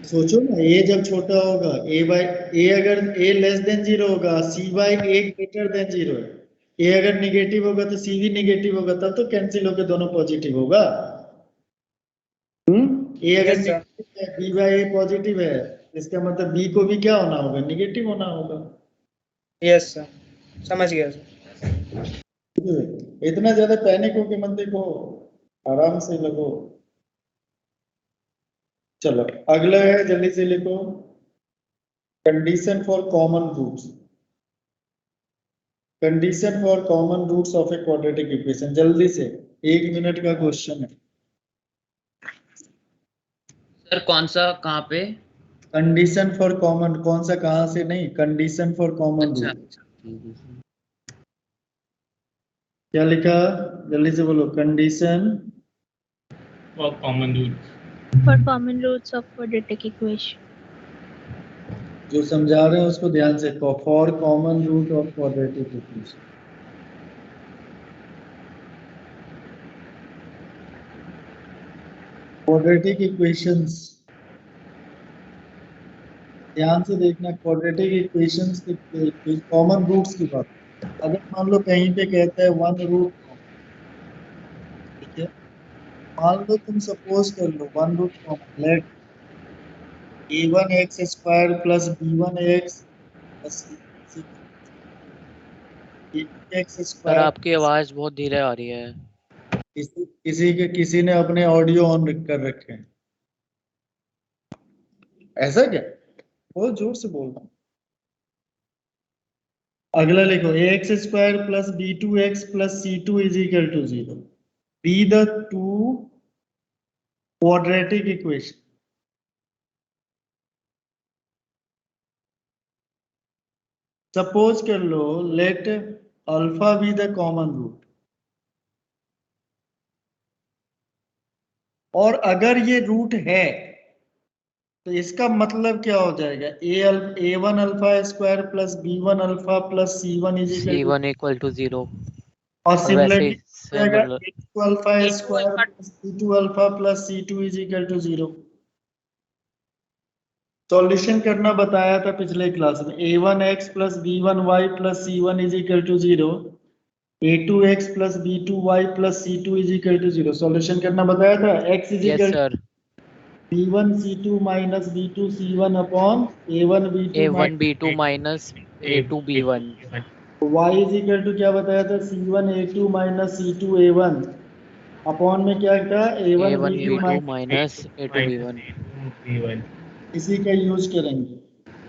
सोचो ना, ए जब छोटा होगा, ए अगर ए लेस देन 0 होगा, सी बाई ए ग्रेटर देन 0 है, ए अगर निगेटिव होगा तो सी भी निगेटिव होगा, तब तो कैंसिल होकर दोनों पॉजिटिव होगा। ए अगर Yes, sir. नेगेटिव है, बी बाई ए पॉजिटिव है, इसका मतलब बी को भी क्या होना होगा, निगेटिव होना होगा। यस सर, समझ गया सर। इतना ज्यादा पैनिक होके मत देखो, आराम से लगो। चलो अगला है, जल्दी से लिखो, condition for common roots, condition for common roots of a quadratic equation. जल्दी से, 1 मिनट का क्वेश्चन है। सर कौन सा कहाँ पे, कंडीशन फॉर कॉमन, कौन सा कहां से नहीं, कंडीशन फॉर कॉमन अच्छा रूट। क्या लिखा, जल्दी से बोलो, condition for common root, For common roots of quadratic equation. जो समझा रहे हैं उसको ध्यान से, for common root of quadratic equation. Quadratic equations, ध्यान से देखना, क्वाड्रेटिक इक्वेशंस की कॉमन रूट्स की बात। अगर मान लो कहीं पे कहता है 1 रूट, ठीक है, मान लो तुम सपोज कर लो 1 root common, let a1x square plus b1x plus x sir square. आपकी आवाज बहुत धीरे आ रही है। किसी ने अपने ऑडियो ऑन कर रखे हैं, ऐसा क्या? बहुत जोर से बोल रहा हूँ। अगला लिखो ax square plus b2x plus c2 is equal to 0। Be the two quadratic equation. Suppose कर लो let alpha be the common root, और अगर ये रूट है तो इसका मतलब क्या हो जाएगा? A one alpha square plus B one alpha plus C one is equal to, C1 equal to 0 और और वैसे सिमिलरली ही हो जाएगा similar A two alpha A2 square alpha plus B two alpha plus C two is equal to 0। Solution करना बताया था पिछले क्लास में। A one X plus B one Y plus C one is equal to 0, A two X plus B two Y plus C two is equal to 0। Solution करना बताया था। X is yes equal sir b1 c2 minus b2 c1 upon a1 b2 A1 B2 minus A2 B1 y is equal to क्या बताया था? c1 a2 minus c2 a1 upon में क्या था? a1 A1 b2 B2 minus A2 B1 B1 इसी का use करेंगे।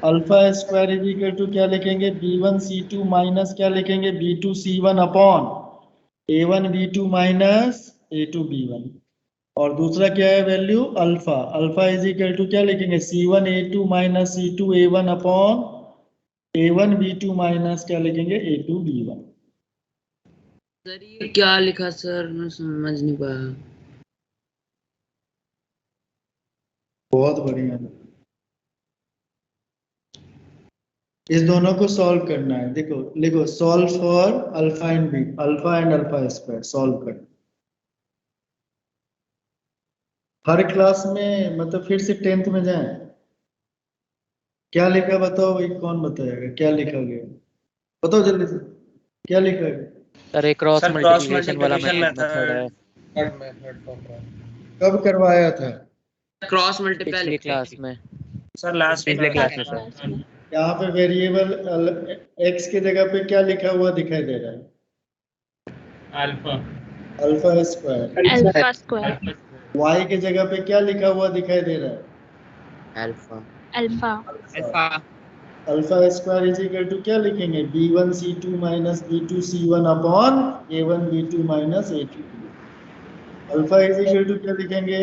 Alpha square is equal to क्या लिखेंगे? b1 c2 माइनस क्या लिखेंगे? b2 c1 upon a1 b2 minus a2 b1। और दूसरा क्या है value? Alpha. Alpha is equal to क्या लिखेंगे? c1 a2 minus c2 a1 upon a1 b2 minus क्या लिखेंगे? a2 b1। सर ये क्या लिखा सर, मैं समझ नहीं पाया। बहुत बढ़िया। इस दोनों को सॉल्व करना है। देखो लिखो solve for alpha and B, alpha and alpha square solve करना। हर क्लास में मतलब फिर से 10th में जाए। क्या लिखा बताओ भाई, कौन बताएगा क्या लिखा गया? बताओ जल्दी से क्या लिखा गया? सर एक क्रॉस सर क्रॉस मल्टीप्लिकेशन वाला मल्टीप्लिकेशन मेथड है। कब करवाया था? क्रॉस मल्टीप्लाई पिछली लिखा क्लास में सर लास्ट पिछले में क्लास में सर। यहाँ पे वेरिएबल x के जगह पे क्या लिखा हुआ दिखाई दे रहा है? Alpha alpha square. Alpha square y के जगह पे क्या लिखा हुआ दिखाई दे रहा है? Alpha alpha alpha alpha square is equal to क्या लिखेंगे? b1 c2 minus b2 c1 upon a1 b2 minus a2 b1। Alpha is equal to क्या लिखेंगे?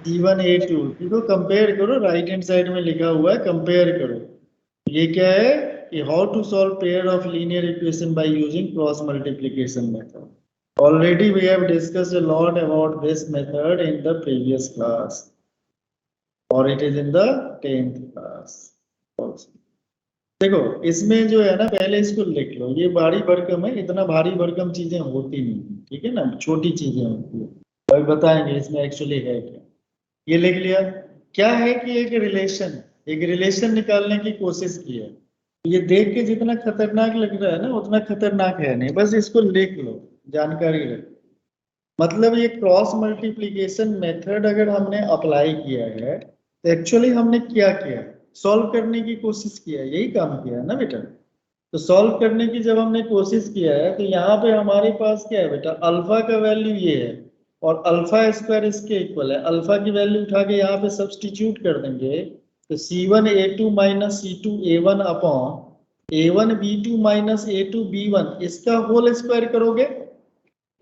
c1 a2। देखो कंपेयर करो, राइट हैंड साइड में लिखा हुआ है कंपेयर करो। ये क्या है? कि how to solve pair of linear equation by using cross multiplication method. Already we have discussed a lot about this method in the previous class, or it is in the 10th class also. देखो इसमें जो है ना, पहले इसको लिख लो। ये भारी भरकम है, इतना भारी भरकम चीजें होती नहीं, ठीक है ना, छोटी चीजें होती है। और बताएंगे इसमें एक्चुअली है क्या। ये लिख लिया। क्या है कि एक रिलेशन निकालने की कोशिश की है। ये देख के जितना खतरनाक लग रहा है ना, उतना खतरनाक है नहीं। बस इसको लिख लो, जानकारी रखो। मतलब ये क्रॉस मल्टीप्लिकेशन मेथड अगर हमने अप्लाई किया है तो एक्चुअली हमने क्या किया? सॉल्व करने की कोशिश किया, यही काम किया है ना बेटा। तो सॉल्व करने की जब हमने कोशिश किया है तो यहाँ पे हमारे पास क्या है बेटा? अल्फा का वैल्यू ये है और अल्फा स्क्वायर इसके इक्वल है। अल्फा की वैल्यू उठा के यहाँ पे सब्सटीट्यूट कर देंगे तो c1 a2 minus c2 a1 upon a1 b2 minus a2 b1 इसका होल स्क्वायर करोगे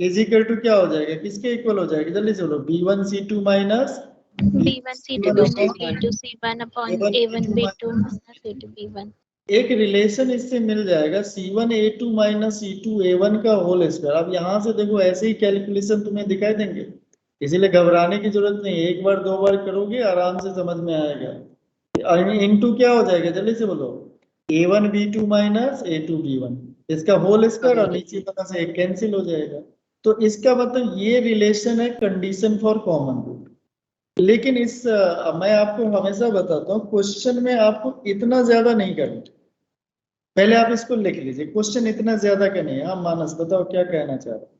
इज इक्वल टू क्या हो जाएगा? किसके इक्वल हो जाएगा? जल्दी से बोलो। b1 c2 minus B1 C2 minus B2 C1 upon A1 B2 minus A2 B1। एक रिलेशन इससे मिल जाएगा c1 a2 minus c2 a1 का होल स्क्वायर। अब यहाँ से देखो ऐसे ही कैलकुलेशन तुम्हें दिखाई देंगे, इसीलिए घबराने की जरूरत नहीं। एक बार दो बार करोगे आराम से समझ में आएगा। इनटू क्या हो जाएगा? जल्दी से बोलो। a1 b2 minus a2 b1 इसका होल स्क्वायर और नीचे तरह से एक कैंसिल हो जाएगा। तो इसका मतलब ये रिलेशन है कंडीशन फॉर कॉमन रूट। लेकिन मैं आपको हमेशा बताता हूँ क्वेश्चन में आपको इतना ज्यादा नहीं करना। पहले आप इसको लिख लीजिए, क्वेश्चन इतना ज्यादा का नहीं है। हाँ मानस बताओ क्या कहना चाह रहे हो?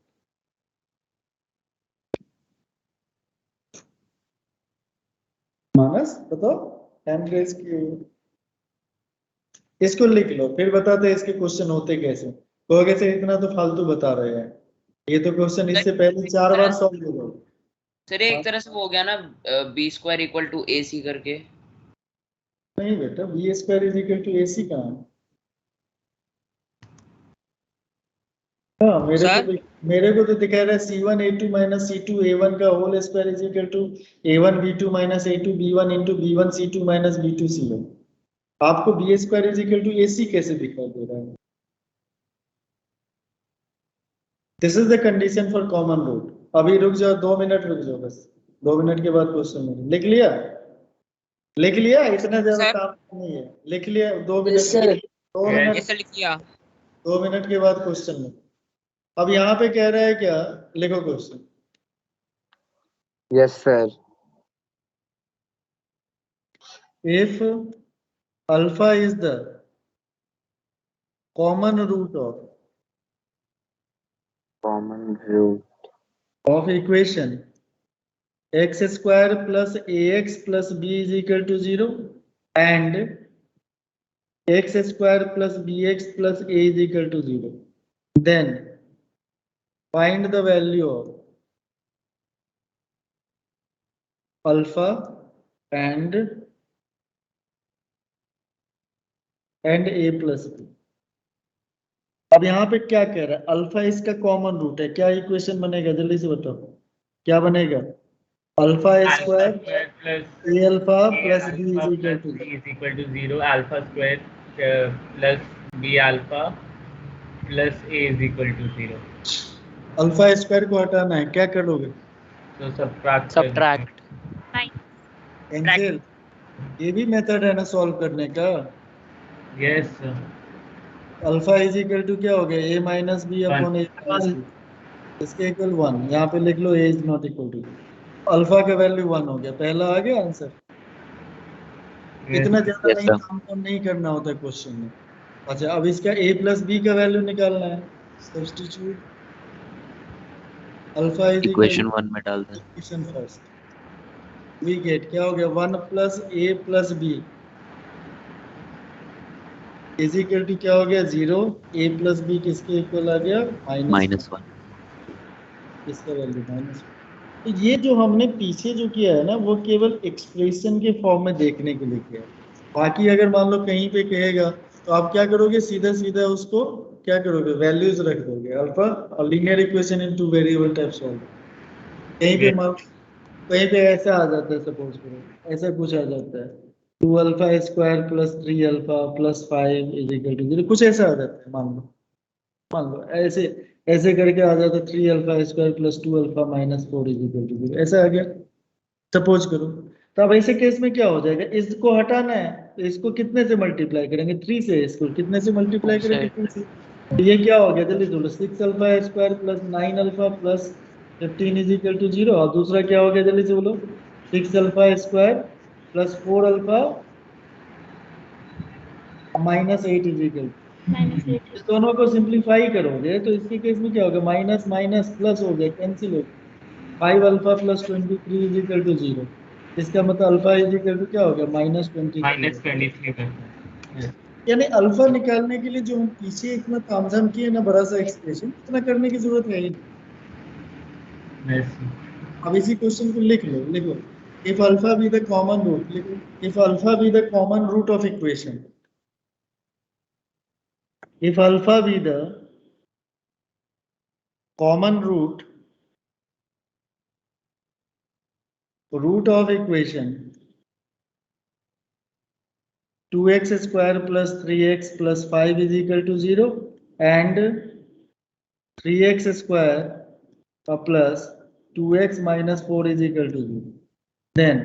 मानस बताओ 10 रेज की, इसको लिख लो फिर बताते हैं इसके क्वेश्चन होते कैसे। कहोगे से इतना तो फालतू बता रहे हैं, ये तो क्वेश्चन इससे पहले 4 बार सॉल्व हो गए। सर एक तरह से वो हो गया ना B square equal to A C करके। नहीं बेटा, B square is equal to A C कहाँ है? हाँ मेरे को तो दिखा रहा है C1 A2 minus C2 A1 का whole square is equal to A1 B2 minus A2 B1 into B1 C2 minus B2 C1। आपको B square is equal to AC कैसे दिखाई दे रहा है? This is the condition for common root. अभी रुक जाओ, 2 मिनट रुक जाओ बस, 2 मिनट के बाद क्वेश्चन लिख लिया, लिख लिया, इतना ज्यादा काम नहीं है, लिख लिया। 2 Yes, मिनट, sir. 2 मिनट, जैसे लिख लिया 2 मिनट के बाद क्वेश्चन में। अब यहाँ पे कह रहा है क्या, लिखो question. Yes, sir. If alpha is the common root of equation x square plus ax plus b is equal to 0 and x square plus bx plus a is equal to 0, then find the value of alpha and a plus b। अब यहाँ पे क्या कह रहा है, alpha इसका common root है, क्या इक्वेशन बनेगा जल्दी से बताओ, क्या बनेगा? Alpha square plus A alpha plus B is equal to 0, alpha square plus B alpha plus A is equal to 0। Alpha square को हटाना है, क्या करोगे? तो सब्ट्रैक्ट सब्ट्रैक्ट। एंजल, ये भी मेथड है ना सॉल्व करने का। Yes alpha is equal to क्या हो गया, A minus B upon A plus B, इसके इक्वल 1। यहाँ पे लिख लो A is not equal to, alpha का वैल्यू 1 हो गया, पहला आ गया आंसर। इतना ज्यादा नहीं काम नहीं करना होता क्वेश्चन में। अच्छा अब इसका a प्लस बी का वैल्यू निकालना है, सब्स्टिट्यूट अल्फा इज इक्वेशन 1 में डाल दें। इक्वेशन फर्स्ट, वी गेट क्या हो गया 1 plus a plus b is equal to क्या हो गया 0, a प्लस b किसके इक्वल आ गया -1, इसका वैल्यू -1। तो ये जो हमने पीछे जो किया है ना वो केवल एक्सप्रेशन के फॉर्म में देखने के लिए किया है। बाकी अगर मान लो कहीं पे कहेगा तो आप क्या करोगे, सीधा सीधा उसको क्या करोगे, वैल्यूज रख दोगे, अल्फा और linear equation in 2 variable type solve. कहीं पे मान कहीं पे ऐसा आ जाता है, सपोज करो ऐसा कुछ आ जाता है 2 alpha square plus 3 alpha plus 5 is equal to 0, कुछ ऐसा आ जाता है। मान लो ऐसे ऐसे करके आ जाता है 3 alpha square plus 2 alpha minus 4 is equal to 0, ऐसा आ गया सपोज करो। तो अब ऐसे केस में क्या हो जाएगा, इसको हटाना है तो इसको कितने से मल्टीप्लाई करेंगे, 3 से। इसको कितने से मल्टीप्लाई करेंगे, 3 से। तो ये क्या हो गया जल्दी बोलो, 6 alpha square plus 9 alpha plus 15 is equal to 0। और दूसरा क्या हो गया जल्दी से बोलो, 6 alpha square plus 4 alpha minus 8 is equal. इस दोनों को सिंप्लीफाई करोगे तो इसके केस में क्या होगा, माइनस माइनस प्लस हो गया, कैंसिल हो गया। 5 alpha plus 23 is equal to 0, इसका मतलब अल्फा इज इक्वल टू क्या हो गया -23। यानी अल्फा निकालने के लिए जो हम पीछे इतना तामझाम किए ना, बड़ा सा एक्सप्रेशन, इतना करने की जरूरत है ही नहीं। अब इसी क्वेश्चन को लिख लो, लिखो if alpha be the common root, लिखो if alpha be the common root of equation, if alpha be the common root of equation 2x square plus 3x plus 5 is equal to 0 and 3x square plus 2x minus 4 is equal to 0, then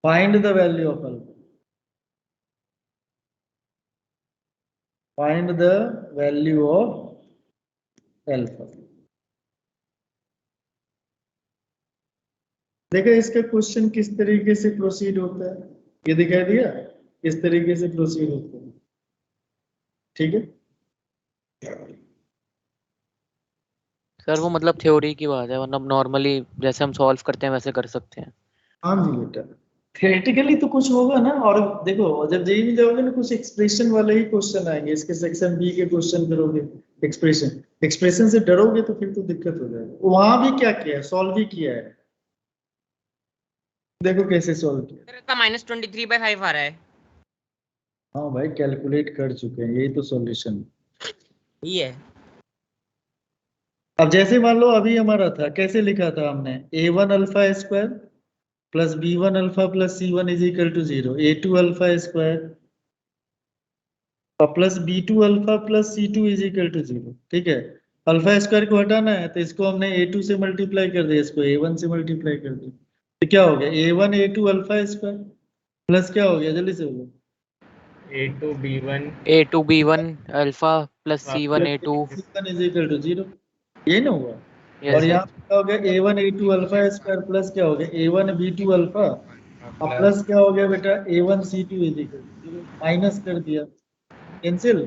find the value of alpha. Find the value of alpha. देखा इसका question किस तरीके से proceed होता है, ये दिखाई दिया किस तरीके से प्रोसीड होता है, ठीक है। सर वो मतलब थ्योरी की बात है, मतलब नॉर्मली जैसे हम सॉल्व करते हैं वैसे कर सकते हैं। हाँ जी बेटा, थियोरेटिकली तो कुछ होगा ना। और देखो जब जेई में जाओगे ना कुछ एक्सप्रेशन वाले ही क्वेश्चन आएंगे, इसके सेक्शन बी के क्वेश्चन करोगे एक्सप्रेशन से डरोगे तो फिर तो दिक्कत हो जाएगी। वहां भी क्या किया है, सॉल्व भी किया है, देखो कैसे सॉल्व किया। सर इसका -23/5 आ रहा है। हाँ भाई कैलकुलेट कर चुके हैं, यही तो सॉल्यूशन। ये है। अब जैसे मान लो अभी हमारा था, कैसे लिखा था हमने, a1 alpha square plus b1 alpha plus c1 is equal to 0, a2 alpha square और plus b2 alpha plus c2 is equal to 0। ठीक है, अल्फा स्क्वायर को हटाना है तो इसको हमने a2 से मल्टीप्लाई कर दिया, इसको a1 से मल्टीप्लाई कर दिया, तो क्या हो गया a1 a2 alpha square plus क्या हो गया, जल्दी से हो गया A2 B1 alpha plus C1 A2 c1 is equal to 0, ये ना हुआ। यस और सर यहाँ पे क्या हो गया a1 a2 alpha square plus क्या हो गया a1 b2 अल्फा और प्लस क्या हो गया बेटा a1 c2 is equal to 0, minus कर दिया, कैंसिल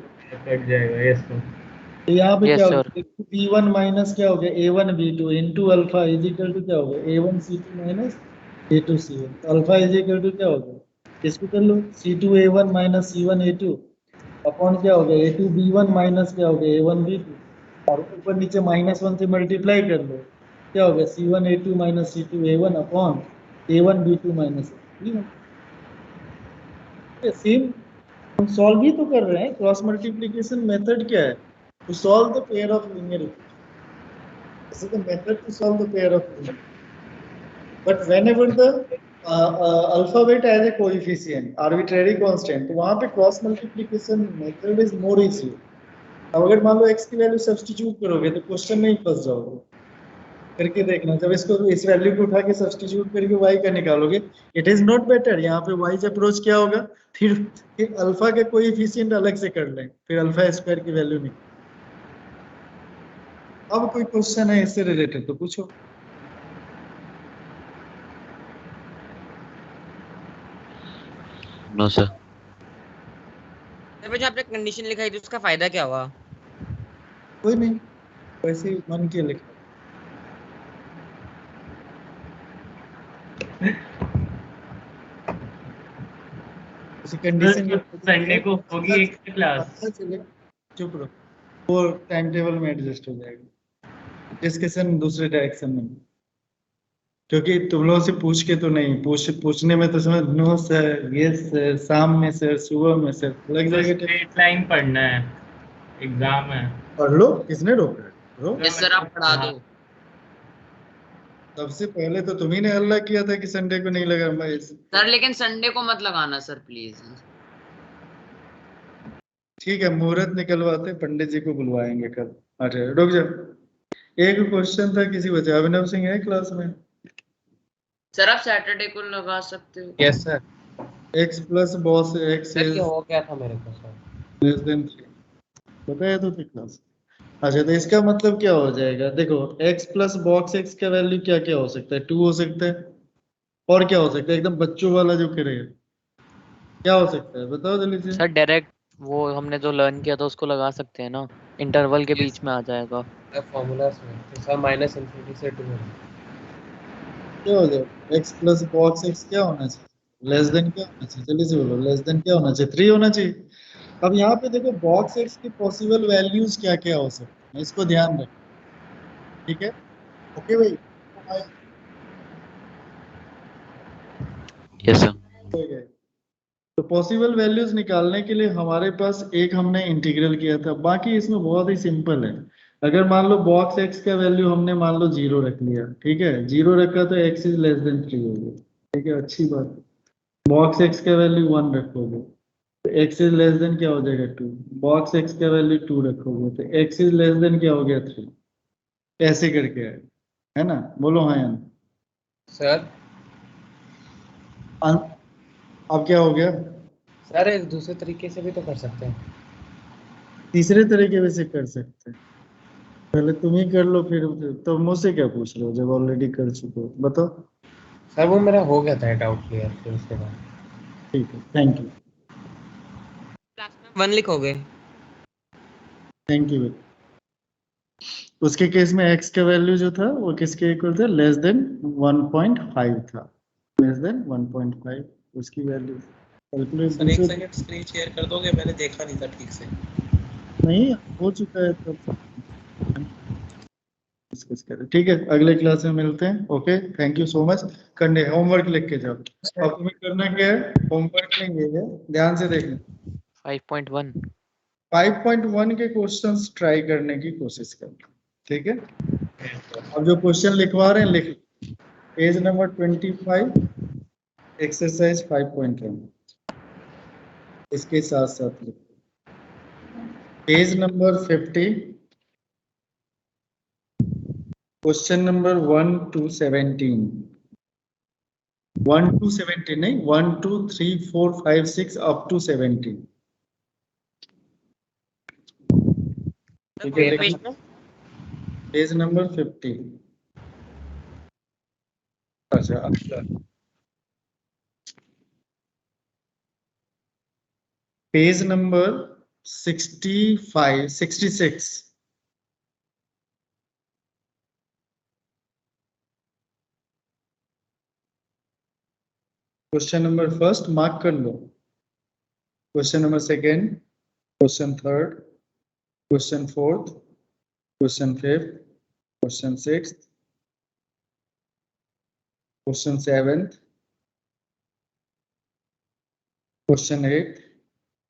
कट जाएगा। Yes sir. तो यहाँ पे यस क्या हो सर गया b1 माइनस क्या हो गया a1 b2 into alpha is equal to क्या हो गया a1 c2 minus a2 c1, तो अल्फा इज इक्वल टू क्या हो गया, इसको कर लो c2 a1 minus c1 a2 upon क्या हो गया a2 b1 माइनस क्या हो गया a1 b2 और ऊपर नीचे -1 से मल्टीप्लाई कर लो, क्या हो गया c1 a2 minus c2 a1 upon a1 b2 minus same. हम सॉल्व भी तो कर रहे हैं, क्रॉस मल्टीप्लिकेशन मेथड क्या है, to solve the pair of linear equation, this is the method to solve the pair of linear, but whenever the alphabet as a coefficient arbitrary constant, तो वहां पे cross multiplication method is more easy. अब अगर मान लो x की value substitute करोगे तो क्वेश्चन में ही फंस जाओगे, करके देखना, जब इसको इस वैल्यू को उठा के सब्स्टिट्यूट करके y का निकालोगे, इट इज नॉट बेटर, यहाँ पे वाइज अप्रोच क्या होगा, फिर अल्फा का कोएफिशिएंट अलग से कर लें, फिर अल्फा स्क्वायर की वैल्यू निकाल। अब कोई क्वेश्चन है इससे रिलेटेड तो पूछो। No sir. सर जो आपने कंडीशन लिखाई थी उसका फायदा क्या हुआ? कोई नहीं, वैसे ही मन के लिखा। कंडीशन संडे को होगी एक्स्ट्रा क्लास। चले चुप रहो, वो टाइम टेबल में एडजस्ट हो जाएगा, डिस्कशन दूसरे डायरेक्शन में, क्योंकि तुम लोगों से पूछ के तो नहीं, पूछने में तो समझ नो सर, यस सर, शाम में सर, सुबह में सर, लग जाएगा। स्ट्रेट लाइन पढ़ना है, एग्जाम है। पढ़ लो, किसने रोका है? यस सर आप पढ़ा दो। सबसे पहले तो तुम्ही ने हल्ला किया था कि संडे को नहीं लगा मैं सर, लेकिन संडे को मत लगाना सर प्लीज। ठीक है, मुहूर्त निकलवाते, पंडित जी को बुलवाएंगे कल। अच्छा रुक जाओ, एक क्वेश्चन था किसी बच्चे, अभिनव सिंह है क्लास में? सर आप सैटरडे को लगा सकते हो। Yes sir. x plus boss x sir ये हो गया था मेरे को सर। लेस देन 3 बताया तो थी क्लास। अच्छा तो इसका मतलब क्या हो जाएगा, देखो x प्लस बॉक्स x का वैल्यू क्या क्या हो सकता है, 2 हो सकता है, और क्या हो सकता है, एकदम बच्चों वाला जो करेगा क्या हो सकता है, बताओ जल्दी से। सर डायरेक्ट वो हमने जो लर्न किया था उसको लगा सकते हैं ना, इंटरवल के बीच में आ जाएगा। फॉर्मूलास में सर माइनस इन्फिनिटी से 2 क्या हो जाएगा, x प्लस बॉक्स x क्या होना चाहिए, लेस देन क्या होना चाहिए, जल्दी से बोलो, लेस देन क्या होना चाहिए, 3 होना चाहिए। अब यहाँ पे देखो बॉक्स x की पॉसिबल वैल्यूज क्या क्या हो सकते हैं, इसको ध्यान रखो, ठीक है, ओके भाई। Yes sir. तो पॉसिबल वैल्यूज निकालने के लिए हमारे पास एक हमने इंटीग्रल किया था, बाकी इसमें बहुत ही सिंपल है। अगर मान लो बॉक्स x का वैल्यू हमने मान लो 0 रख लिया, ठीक है, 0 रखा तो x इज लेस देन 3 हो गया, ठीक है, अच्छी बात। बॉक्स x का वैल्यू 1 रखोगे तो x इज लेस देन क्या हो जाएगा 2, बॉक्स x का वैल्यू 2 रखोगे तो x इज लेस देन क्या हो गया 3, ऐसे करके है ना, बोलो हाँ या सर। अब क्या हो गया सर एक दूसरे तरीके से भी तो कर सकते हैं, तीसरे तरीके से कर सकते हैं, पहले तुम ही कर लो, फिर तो मुझसे क्या पूछ रहे हो जब ऑलरेडी कर चुके हो, बताओ। सर वो मेरा हो गया था डाउट क्लियर, फिर उसके बाद ठीक है, थैंक यू, क्लास में 1 लिखोगे। Thank you. उसके केस में x का वैल्यू जो था वो किसके इक्वल था, लेस देन 1.5 था, लेस देन 1.5 उसकी वैल्यू कैलकुलेट सर एक सेकंड स्क्रीन शेयर कर दोगे, मैंने देखा नहीं था ठीक से। नहीं हो चुका है तब डिस्कस करें। ठीक है, अगले क्लास में मिलते हैं। Okay, thank you so much. करने होमवर्क लिख के जाओ। अब तुम्हें करना क्या है, होमवर्क में ये है, ध्यान से देखना। 5.1 5.1 के क्वेश्चंस ट्राई करने की कोशिश करना, ठीक है। अब जो क्वेश्चन लिखवा रहे हैं लिख, पेज नंबर 25 एक्सरसाइज 5.1 इसके साथ साथ लिखो। Page number 50 question number 1 to 17 1 to 17 नहीं, 1 2 3 4 5 6 up to 17। ठीक है, लिखना पेज नंबर 50। अच्छा, page number 65 66 question number first mark कर लो, question number second, question third, question fourth, question fifth, question sixth, question seventh, question eight,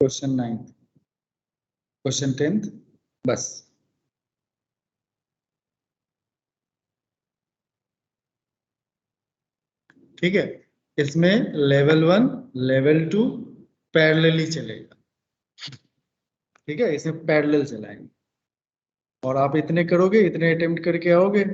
question ninth, question 10th, बस। ठीक है, इसमें लेवल 1 लेवल 2 पैरेलली चलेगा। ठीक है, इसमें पैरेलल चलाएंगे और आप इतने करोगे, इतने अटेम्प्ट करके आओगे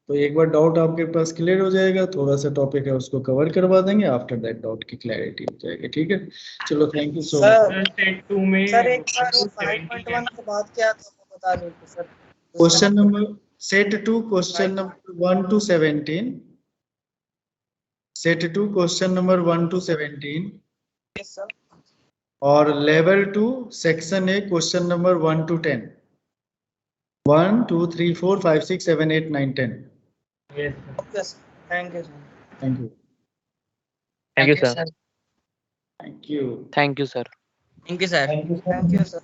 तो एक बार डाउट आपके पास क्लियर हो जाएगा। थोड़ा सा टॉपिक है उसको कवर करवा देंगे, आफ्टर दैट डाउट की क्लैरिटी हो जाएगी। ठीक है, चलो thank you so much. Set 2 में सर एक बार वो 5.1 के बाद क्या था वो बता दीजिए सर। Question number set 2 question number 1 to 17, set 2 question number 1 to 17 yes sir. और level 2 section A question number 1 to 10, 1 2 3 4 5 6 7 8 9 10। Okay sir, thank you sir. Thank you, Thank you, sir. Thank you, Thank you, sir. Thank you sir. Thank you sir.